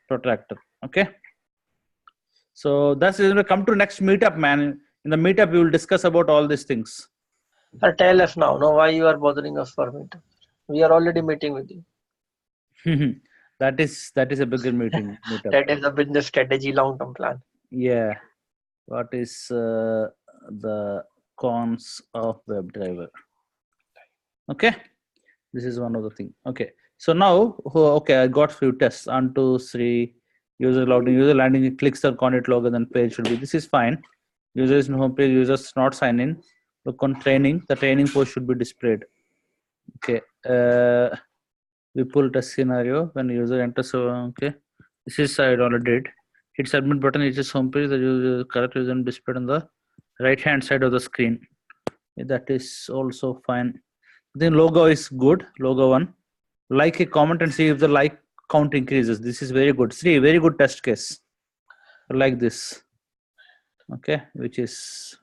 protractor. Okay. So that's going to come to next meetup, man. In the meetup, we will discuss about all these things. Tell us now. No, why you are bothering us for meetup? We are already meeting with you. That is a bigger meeting. Meetup. That is a business strategy, long-term plan. Yeah. What is the cons of WebDriver? Okay. This is one of the thing. Okay. So now, okay, I got few tests. 1, 2, 3. User logged in, user landing, it clicks the connect log, and then page should be. This is fine. User is in home page, users not sign in. Look on training, the training post should be displayed. Okay. We pull test scenario when user enters. So, okay. This is I already did. Hit submit button, it is home page, the user, correct user displayed on the right hand side of the screen. That is also fine. Then logo is good. Logo 1. Like a comment and see if the like count increases. This is very good. See, very good test case. Like this. Okay, which is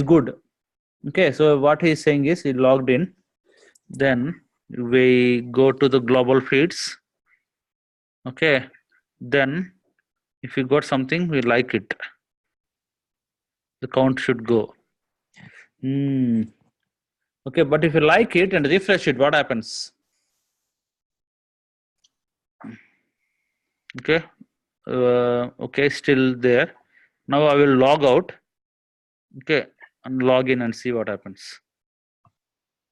good. Okay, so what he is saying is he logged in. Then we go to the global feeds. Okay, then if you got something, we like it. The count should go. Okay, but if you like it and refresh it, what happens? Okay, okay, still there. Now I will log out. Okay, and log in and see what happens.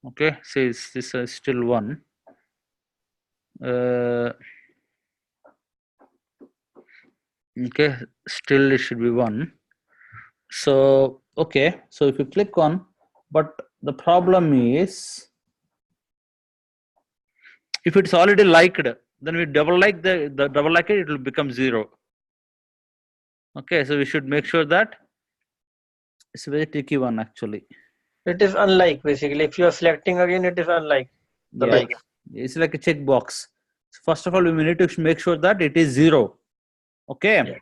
Okay, says this is still 1. Okay, still it should be 1. So okay, so if you click on, but the problem is if it's already liked, then we double like the double like it will become 0. Okay, so we should make sure that it's a very tricky one actually. It is unlike basically. If you are selecting again, it is unlike the like. It's like a checkbox. So first of all, we need to make sure that it is 0. Okay. Yeah.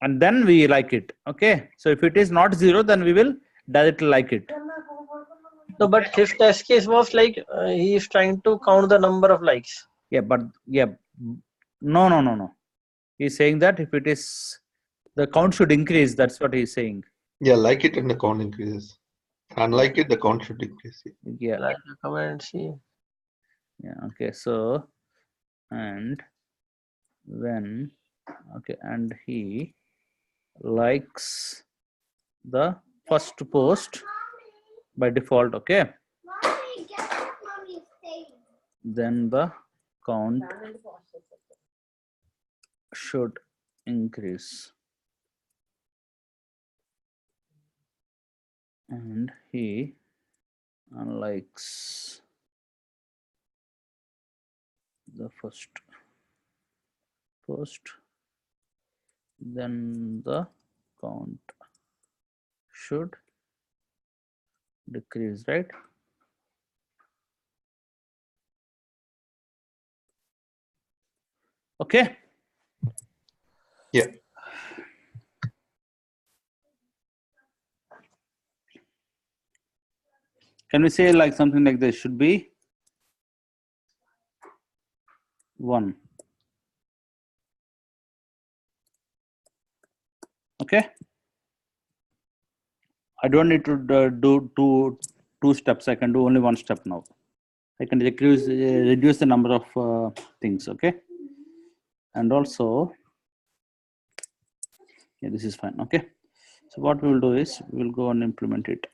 And then we like it. Okay. So if it is not 0, then we will directly like it. No, but his test case was like he is trying to count the number of likes. Yeah, but yeah, no. He's saying that if it is, the count should increase. That's what he's saying. Yeah, like it and the count increases. Unlike it, the count should increase. Yeah. Like the comment, see. Yeah. Okay. So, and when, okay, and he likes the first post by default. Okay. Then the count should increase. And he unlikes the first post, then the count should decrease, right? Okay. Yeah. Can we say like something like this? Should be 1. Okay. I don't need to do two steps. I can do only one step now. I can reduce the number of things. Okay. And also, yeah, this is fine. Okay. So what we will do is we will go and implement it.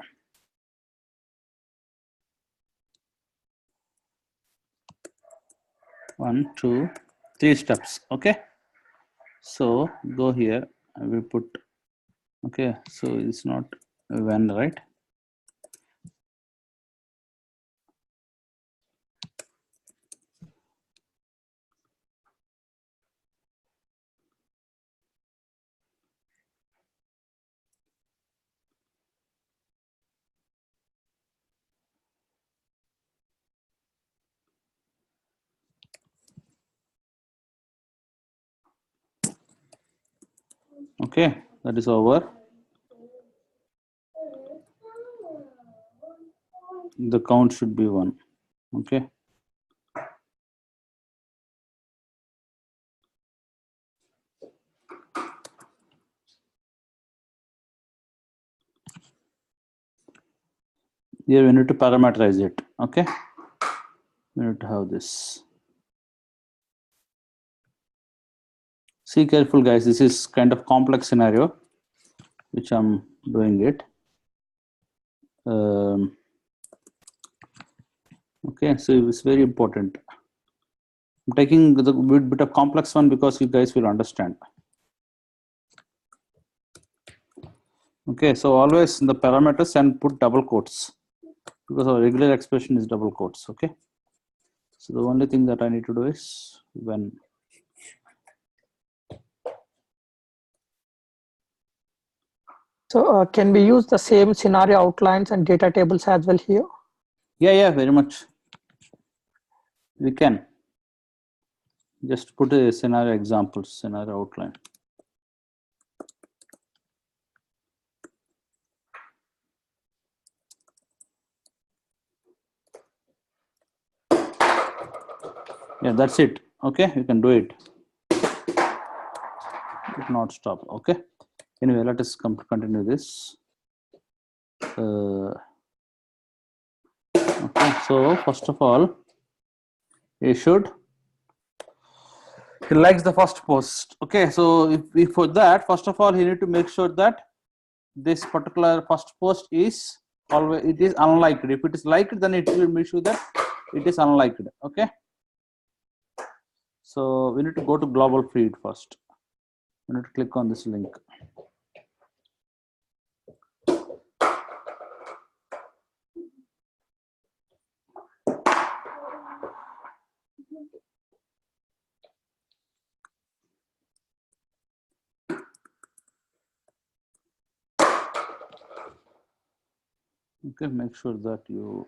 One, 2, 3 steps. Okay. So go here. I will put. Okay. So it's not when, right? Okay, that is over. The count should be 1. Okay. Here we need to parameterize it. Okay. We need to have this. See careful, guys. This is kind of complex scenario, which I'm doing it. Okay, so it's very important. I'm taking the bit of complex one because you guys will understand. Okay, so always in the parameters and put double quotes because our regular expression is double quotes. Okay, so the only thing that I need to do is when. So can we use the same scenario outlines and data tables as well here? Yeah, very much. We can just put a scenario example, scenario outline. Yeah, that's it. Okay, you can do it. It not stop. Okay. Anyway, let us continue this. Okay, so first of all, he likes the first post. Okay, so if for that, first of all, he need to make sure that this particular first post is always unliked. If it is liked, then it will make sure that it is unliked. Okay. So we need to go to global feed first. We need to click on this link. Okay, make sure that you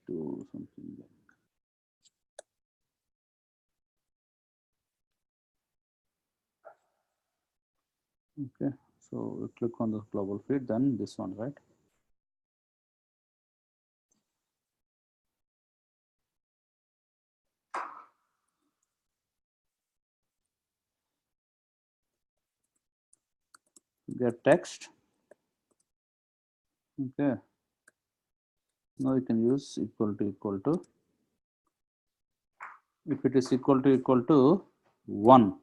do something like Okay, so we click on the global feed, then this one, right? Get text. Okay. Now you can use equal to. If it is equal to 1,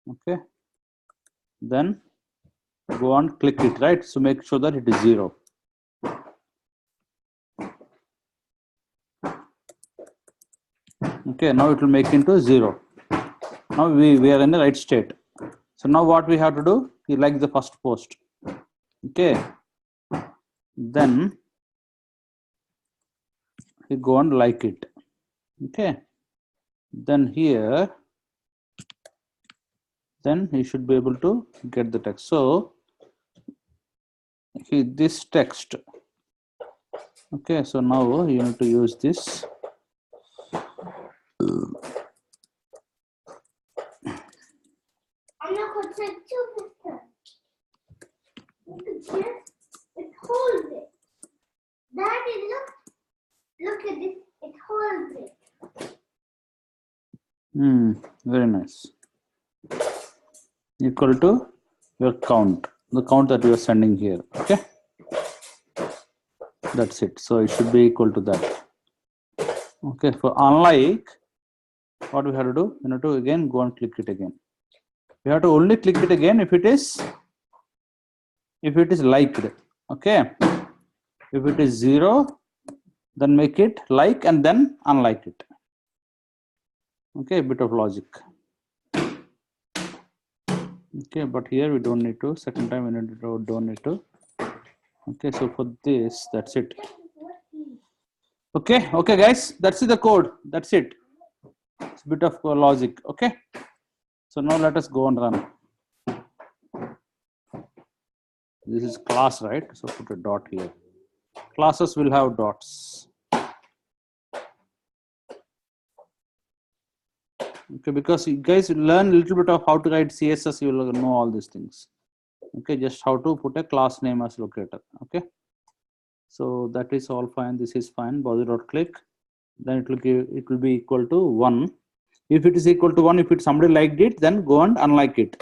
okay, then go on, click it, right? So make sure that it is 0. Okay, now it will make into 0. Now we are in the right state. So now what we have to do, we like the first post. Okay, then we go and like it. Okay, then here, then he should be able to get the text. So this text. Okay, so now you need to use this. It holds it. That is look at this. It holds it. Very nice. Equal to your count, the count that you are sending here. Okay, that's it. So it should be equal to that. Okay, for unlike, what we have to do, you have to again go and click it again. We have to only click it again if it is liked. Okay, if it is 0, then make it like and then unlike it. Okay, a bit of logic. Okay, but here we don't need to. Second time we don't need to. Okay, so for this, that's it. Okay, guys, that's the code. That's it. It's a bit of logic. Okay, so now let us go and run. This is class, right? So put a dot here. Classes will have dots. Okay, because you guys learn a little bit of how to write CSS, you will know all these things. Okay, just how to put a class name as locator. Okay, so that is all fine. This is fine. Body.click. Then it will be equal to 1. If it is equal to 1, if somebody liked it, then go and unlike it.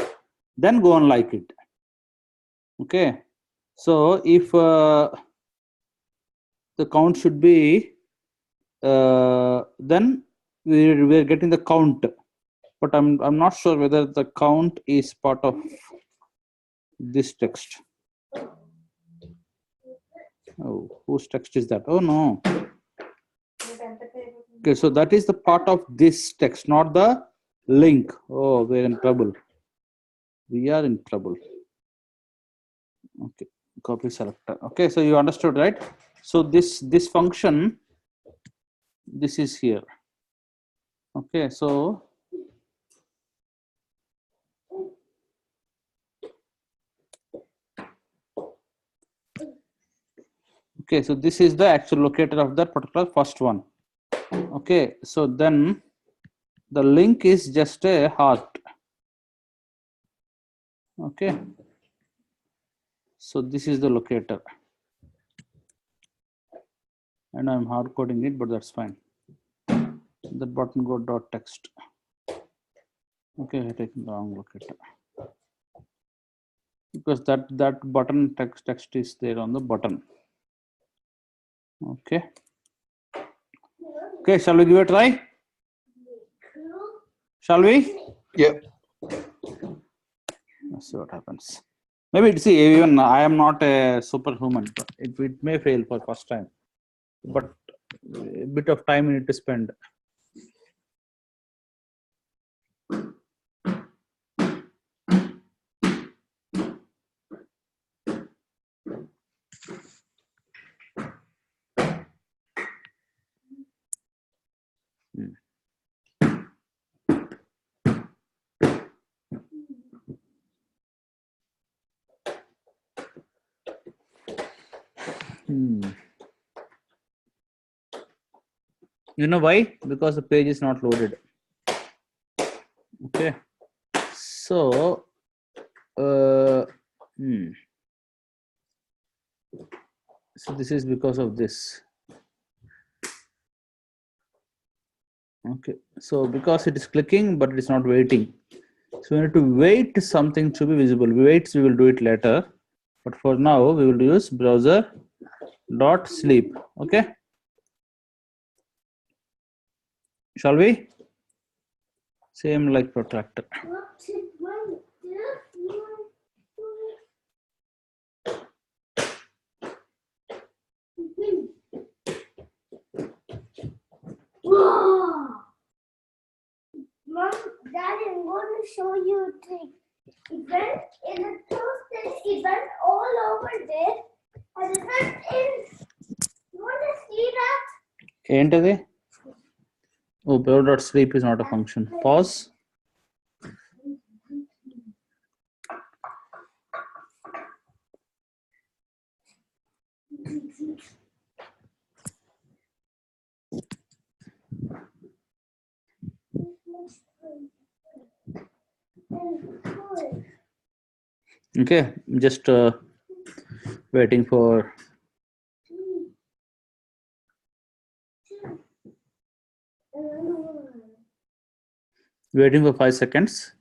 Then go and like it. Okay, so if the count should be, then we're getting the count, but I'm not sure whether the count is part of this text. Oh, whose text is that? Oh no. Okay, so that is the part of this text, not the link. Oh, we're in trouble. We are in trouble. Okay, copy selector. Okay, so you understood, right? So this function, this is here. Okay, so this is the actual locator of that particular first one. Okay, so then the link is just a heart. Okay, so this is the locator, and I'm hard coding it, but that's fine. The button go dot text. Okay, I taken the wrong locator because that button text is there on the button. Okay. Okay, shall we give it a try? Shall we? Yeah. Let's see what happens. Maybe see, even I am not a superhuman. It may fail for first time, but a bit of time you need to spend. You know why? Because the page is not loaded. Okay, so So this is because of this. Okay, so because it is clicking, but it is not waiting. So we need to wait something to be visible. We will do it later. But for now, we will use browser dot sleep. Okay. Shall we? Same like protractor. Whoa! Mom, Daddy, I'm going to show you a trick. It went in the toaster, it went all over there, and it went in. You want to see that? Enter the. Oh, browser.sleep is not a function. Pause. Okay, just waiting for. Waiting for 5 seconds.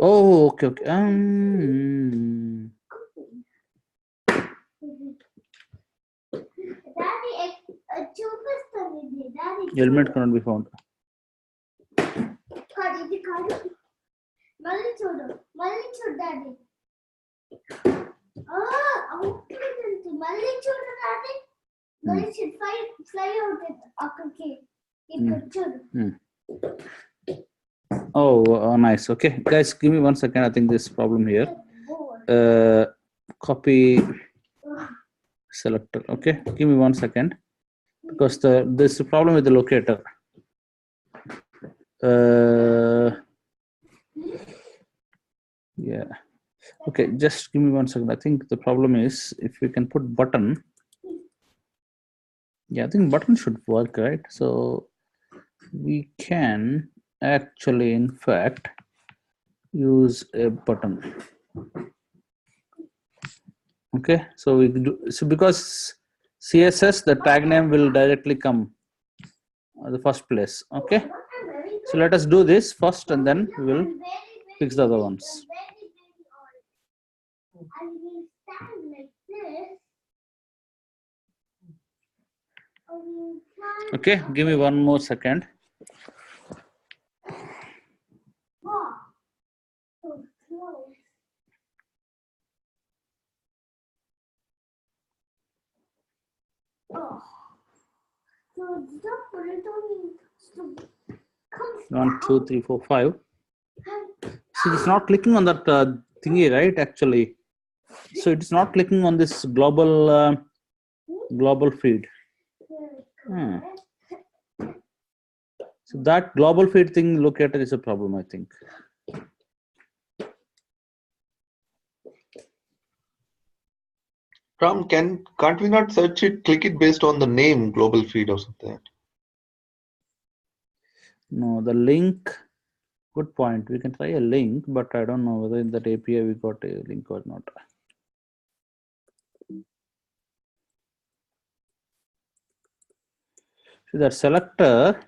Oh, okay, okay. Helmet cannot be found. Oh, nice. Okay, guys, give me 1 second. I think this problem here. Copy selector. Okay, give me 1 second because there's a problem with the locator. Yeah. Okay, just give me 1 second. I think the problem is if we can put button. Yeah, I think button should work, right? So we can actually, in fact, use a button. Okay, so we do so because CSS, the tag name will directly come the first place. Okay, so let us do this first, and then we will fix the other ones. Okay, give me 1 more second. One, two, three, four, five. See, it's not clicking on that thingy, right? Actually, so it's not clicking on this global global feed. So that global feed thing locator is a problem, I think. Ram, can't we not search it, click it based on the name global feed or something? No, the link. Good point. We can try a link, but I don't know whether in that API we got a link or not. So that selector,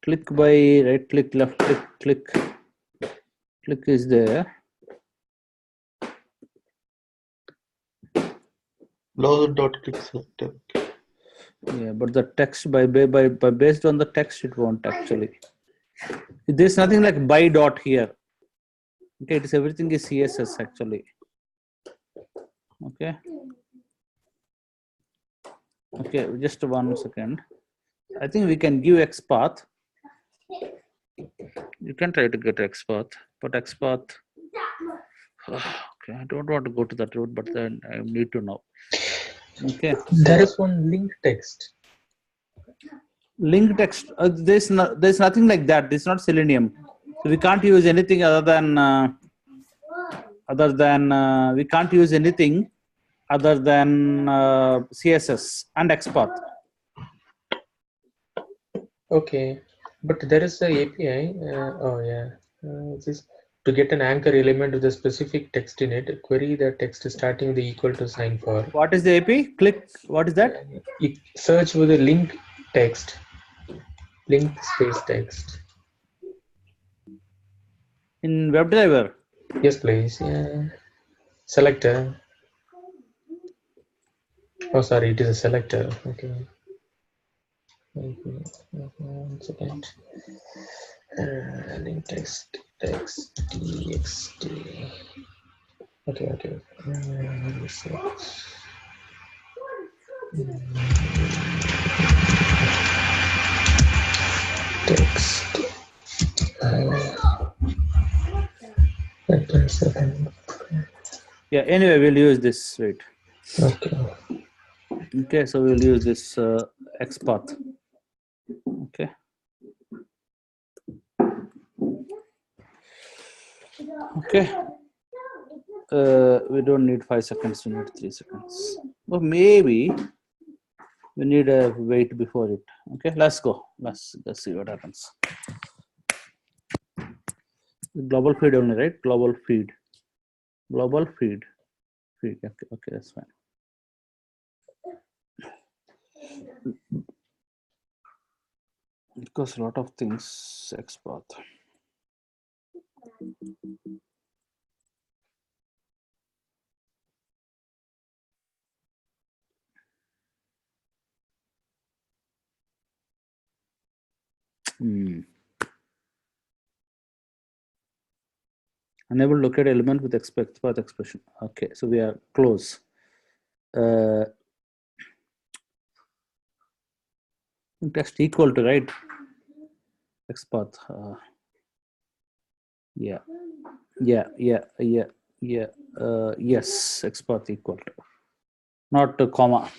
click by right click, left click, click is there. Browser.click selector. Yeah, but the text by based on the text, it won't actually. There's nothing like by dot here. Okay, it is everything is CSS actually. Okay. Okay, just 1 second. I think we can give XPath. You can try to get XPath, but XPath. Okay, I don't want to go to that route, but then I need to know. Okay. There is one link text. Link text. There's nothing like that. This is not Selenium, so we can't use anything other than we can't use anything other than CSS and XPath. Okay. But there is a API. Oh yeah. This to get an anchor element with a specific text in it. Query the text starting with the equal to sign for. What is the AP? Click. What is that? You search with a link text. Link space text. In WebDriver. Yes, please. Yeah. Selector. Oh, sorry. It is a selector. Okay. One second. Link text txt. Okay. Let me see. Text. Wait a second. Yeah. Anyway, we'll use this. Wait. Okay. Okay. So we'll use this X path. Okay. Okay. We don't need 5 seconds. We need 3 seconds. Or maybe we need a wait before it. Okay. Let's go. Let's see what happens. Global feed only, right? Global feed. Global feed. Feed. Okay, that's fine. Because a lot of things export. Unable to locate element with expect path expression. Okay, so we are close. Text equal to, right? X path. Yeah. Yes, X path equal to. Not a comma.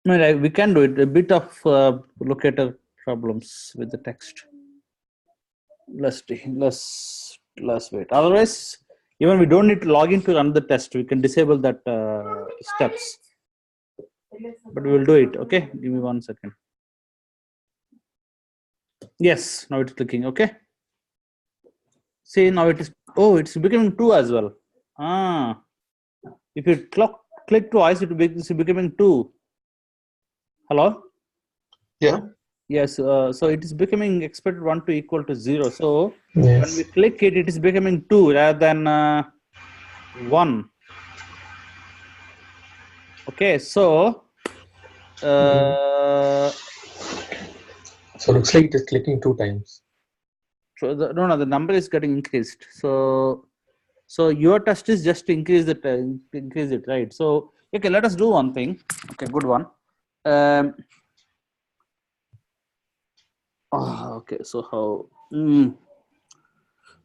No, like we can do it. A bit of locator problems with the text. Let's wait. Otherwise, even we don't need to log in to run the test. We can disable that steps. But we will do it. Okay, give me 1 second. Yes, now it's clicking. Okay. See, now it is. Oh, it's becoming 2 as well. If you click twice, it's becoming 2. Hello. Yeah. Yes, so it is becoming expected 1 to equal to 0. So Yes. when we click it, it is becoming 2 rather than 1. Okay, so So looks like it is clicking 2 times. so the number is getting increased. So your test is just to increase it, right? So okay, let us do one thing. Okay, good one. Okay, so how?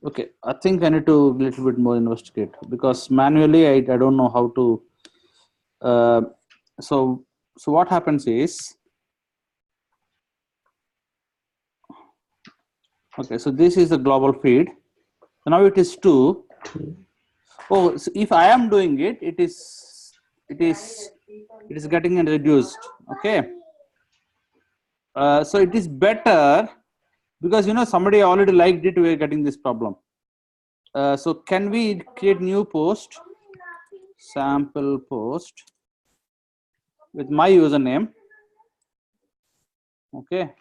Okay, I think I need to a little bit more investigate because manually I don't know how to. So what happens is, okay, so this is the global feed. So now it is 2. Oh, so if I am doing it, it is getting reduced. Okay. So it is better because somebody already liked it. We are getting this problem. So can we create new post, sample post with my username? Okay.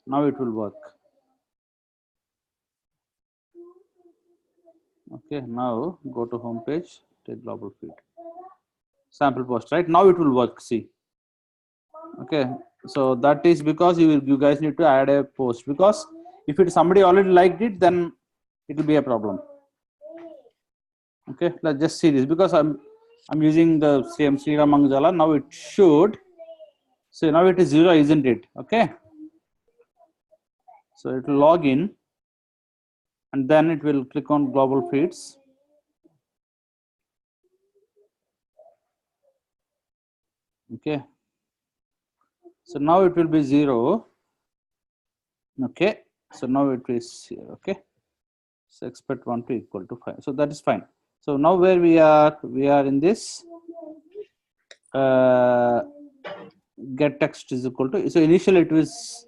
Now it will work. Okay. Now go to home page. Take global feed. Sample post. Right now it will work. See. Okay. So that is because you guys need to add a post, because if it somebody already liked it, then it will be a problem. Okay, let's just see this because I'm using the same Sriram Mangala. Now it should. So now it is 0, isn't it? Okay. So it will log in, and then it will click on global feeds. Okay. So now it will be 0. Okay. So now it is here. Okay. So expect 1 to equal to 5. So that is fine. So now where we are in this. get text is equal to, so initially it was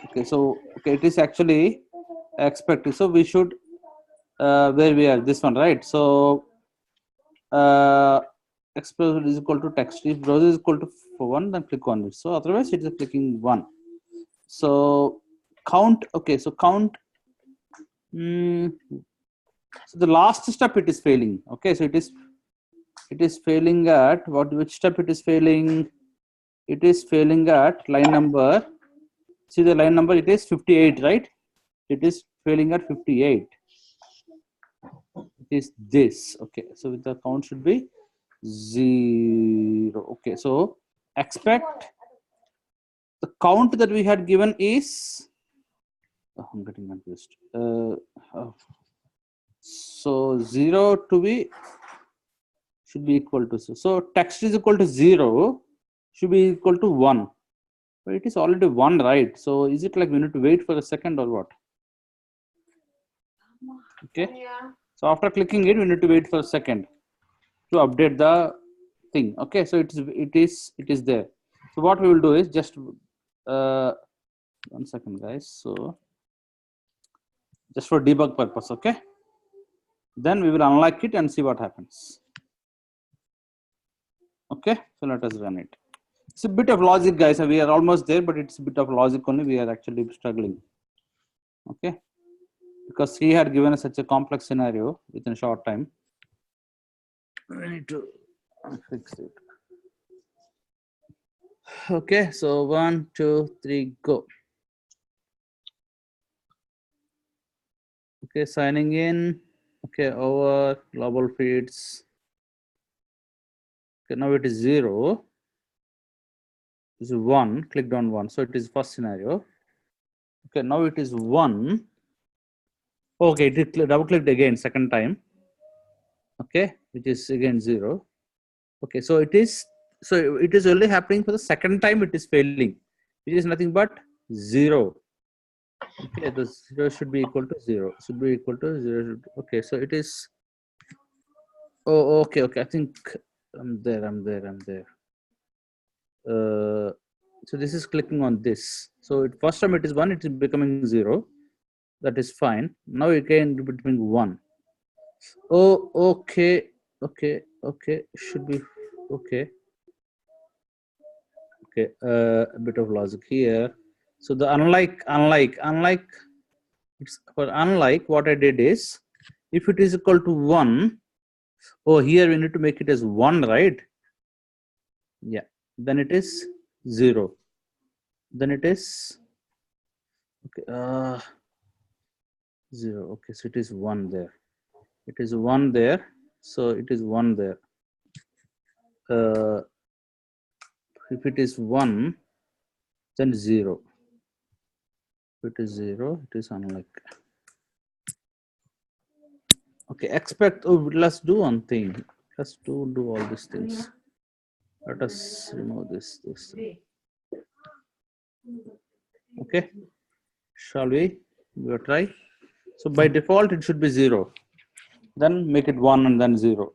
okay, so okay, it is actually expected, so we should where we are, this one, right? So express is equal to text. If browser is equal to 1, then click on it. So otherwise it is clicking 1. So count, okay, so count. So the last step it is failing. Okay, so it is failing at what? Which step it is failing? It is failing at line number. See the line number. It is 58, right? It is failing at 58. It is this. Okay, so the count should be 0. Okay, so expect the count that we had given is. Oh, I'm getting confused. So 0 to be should be equal to, so text is equal to 0 should be equal to 1, but it is already 1, right? So is it like we need to wait for a second or what? Okay, so after clicking it we need to wait for a second to update the thing. Okay, so it is there. So what we will do is just 1 second, guys. So just for debug purpose, okay, then we will unlock it and see what happens. Okay, so let us run it. It's a bit of logic, guys. We are almost there, but it's a bit of logic only. We are actually struggling. Okay, because he had given us such a complex scenario within a short time. We need to fix it. Okay, so 1, 2, 3, go. Okay, signing in. Okay, over global feeds. Okay, now it is 0. This is 1. Clicked on 1, so it is first scenario. Okay, now it is 1. Okay, it double clicked again second time. Okay, which is again 0. Okay, so it is only happening for the second time. It is failing, which is nothing but 0. Okay, the 0 should be equal to 0. Should be equal to 0. Okay, so it is. Oh, okay. I think I'm there. So this is clicking on this. So first time it is 1. It is becoming 0. That is fine. Now again between 1. Oh, okay. Should be okay. Okay, a bit of logic here. So the unlike, it's for unlike, what I did is, if it is equal to 1, oh, here we need to make it as 1, right? Yeah, then it is 0. Then it is okay. 0. Okay, so it is 1 there. It is 1 there. So it is 1 there. If it is 1, then 0. If it is 0, it is unlike. Okay, expect. Oh, let's do one thing. Let's do all these things. Let us remove this. Okay, shall we give a try? So by default it should be 0. Then make it 1 and then 0.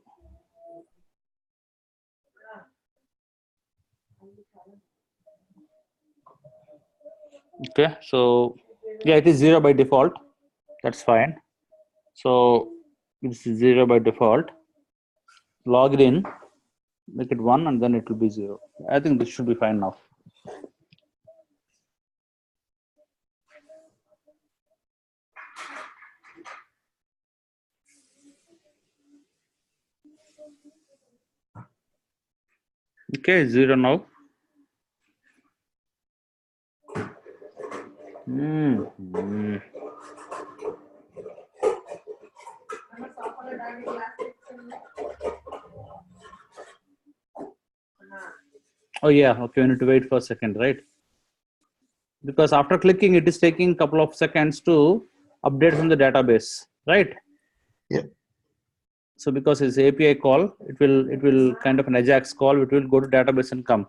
Okay, so yeah, it is 0 by default. That's fine. So it's 0 by default. Log it in, make it 1, and then it will be 0. I think this should be fine now. Okay, 0 now. Oh yeah, okay, we need to wait for a second, right? Because after clicking, it is taking a couple of seconds to update from the database, right? Yeah. So because it's API call, it will kind of an AJAX call. It will go to database and come.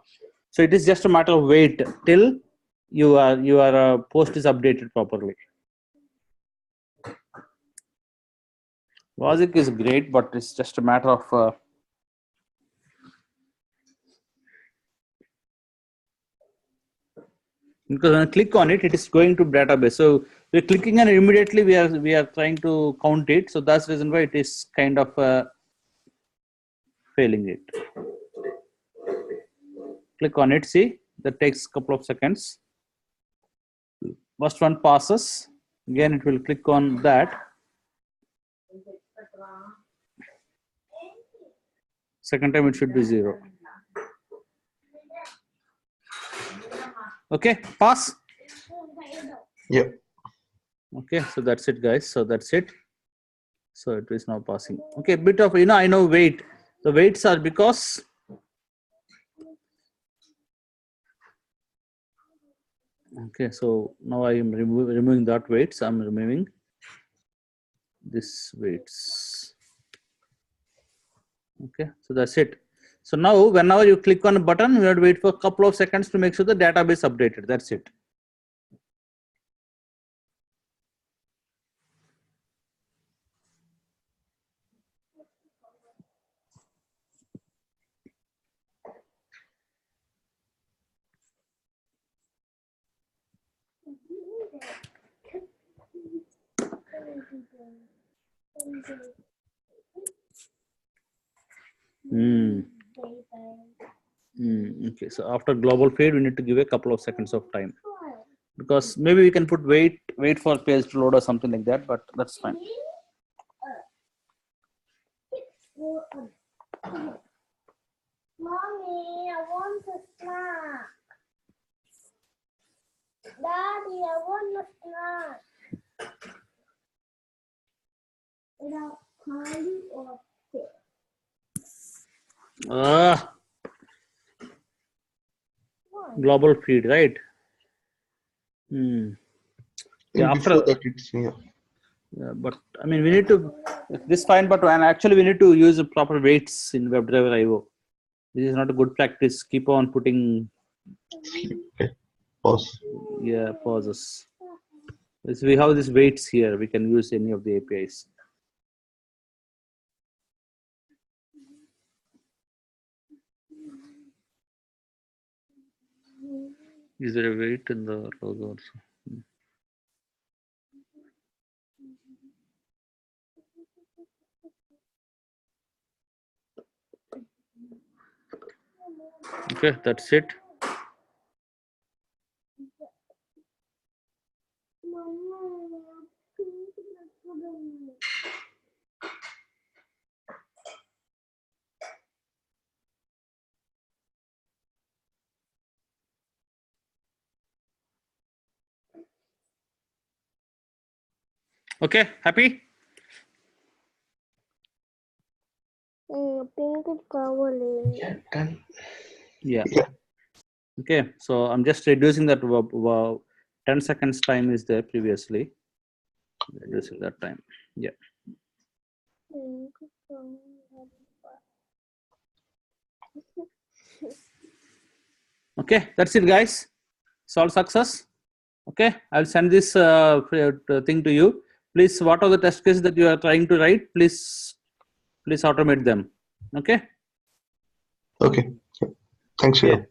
So it is just a matter of wait till your post is updated properly. Logic is great, but it's just a matter of Because when I click on it, it is going to database. So we're clicking and immediately we are trying to count it. So that's the reason why it is kind of failing it. Click on it. See, that takes a couple of seconds. First one passes. Again, it will click on that. Second time it should be 0. Okay, pass. Yeah. Okay, so that's it, guys. So that's it. So it is now passing. Okay, bit of, I know weight. The weights are because okay, so now I am removing that weights. I'm removing this weights. Okay, so that's it. So now whenever you click on a button, you have to wait for a couple of seconds to make sure the database updated. That's it. Okay, so after global feed, we need to give a couple of seconds of time because maybe we can put wait for page to load or something like that, but that's fine. Mommy, I want a snack. Daddy, I want a snack. Without curry or fish. Global feed, right? Yeah, after Before that, it's here. yeah, but I mean, we need to this fine, but and actually we need to use the proper weights in webdriverio. This is not a good practice. Keep on putting Okay. Pause. yeah pauses. So we have these weights here. We can use any of the APIs. Is there a weight in the logo also? Okay, that's it. Okay, happy? Yeah, done. Yeah. Okay, so I'm just reducing that 10 seconds time is there previously. Reducing that time. Yeah. Okay, that's it, guys. It's all success. Okay, I'll send this thing to you. Please, what are the test cases that you are trying to write? Please automate them. Okay. Okay. Thanks, Yeah. Shivam.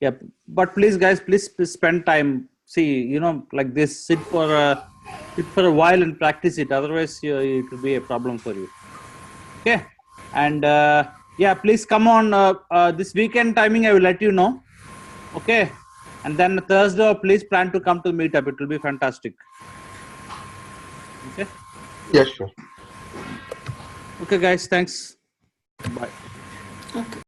Yeah, but please, guys, please spend time. See, like this, sit for a while and practice it. Otherwise, it will be a problem for you. Okay, and yeah, please come on this weekend timing. I will let you know. Okay, and then Thursday, please plan to come to meetup. It will be fantastic. Okay. Yeah, sure. Okay, guys. Thanks. Bye. Okay.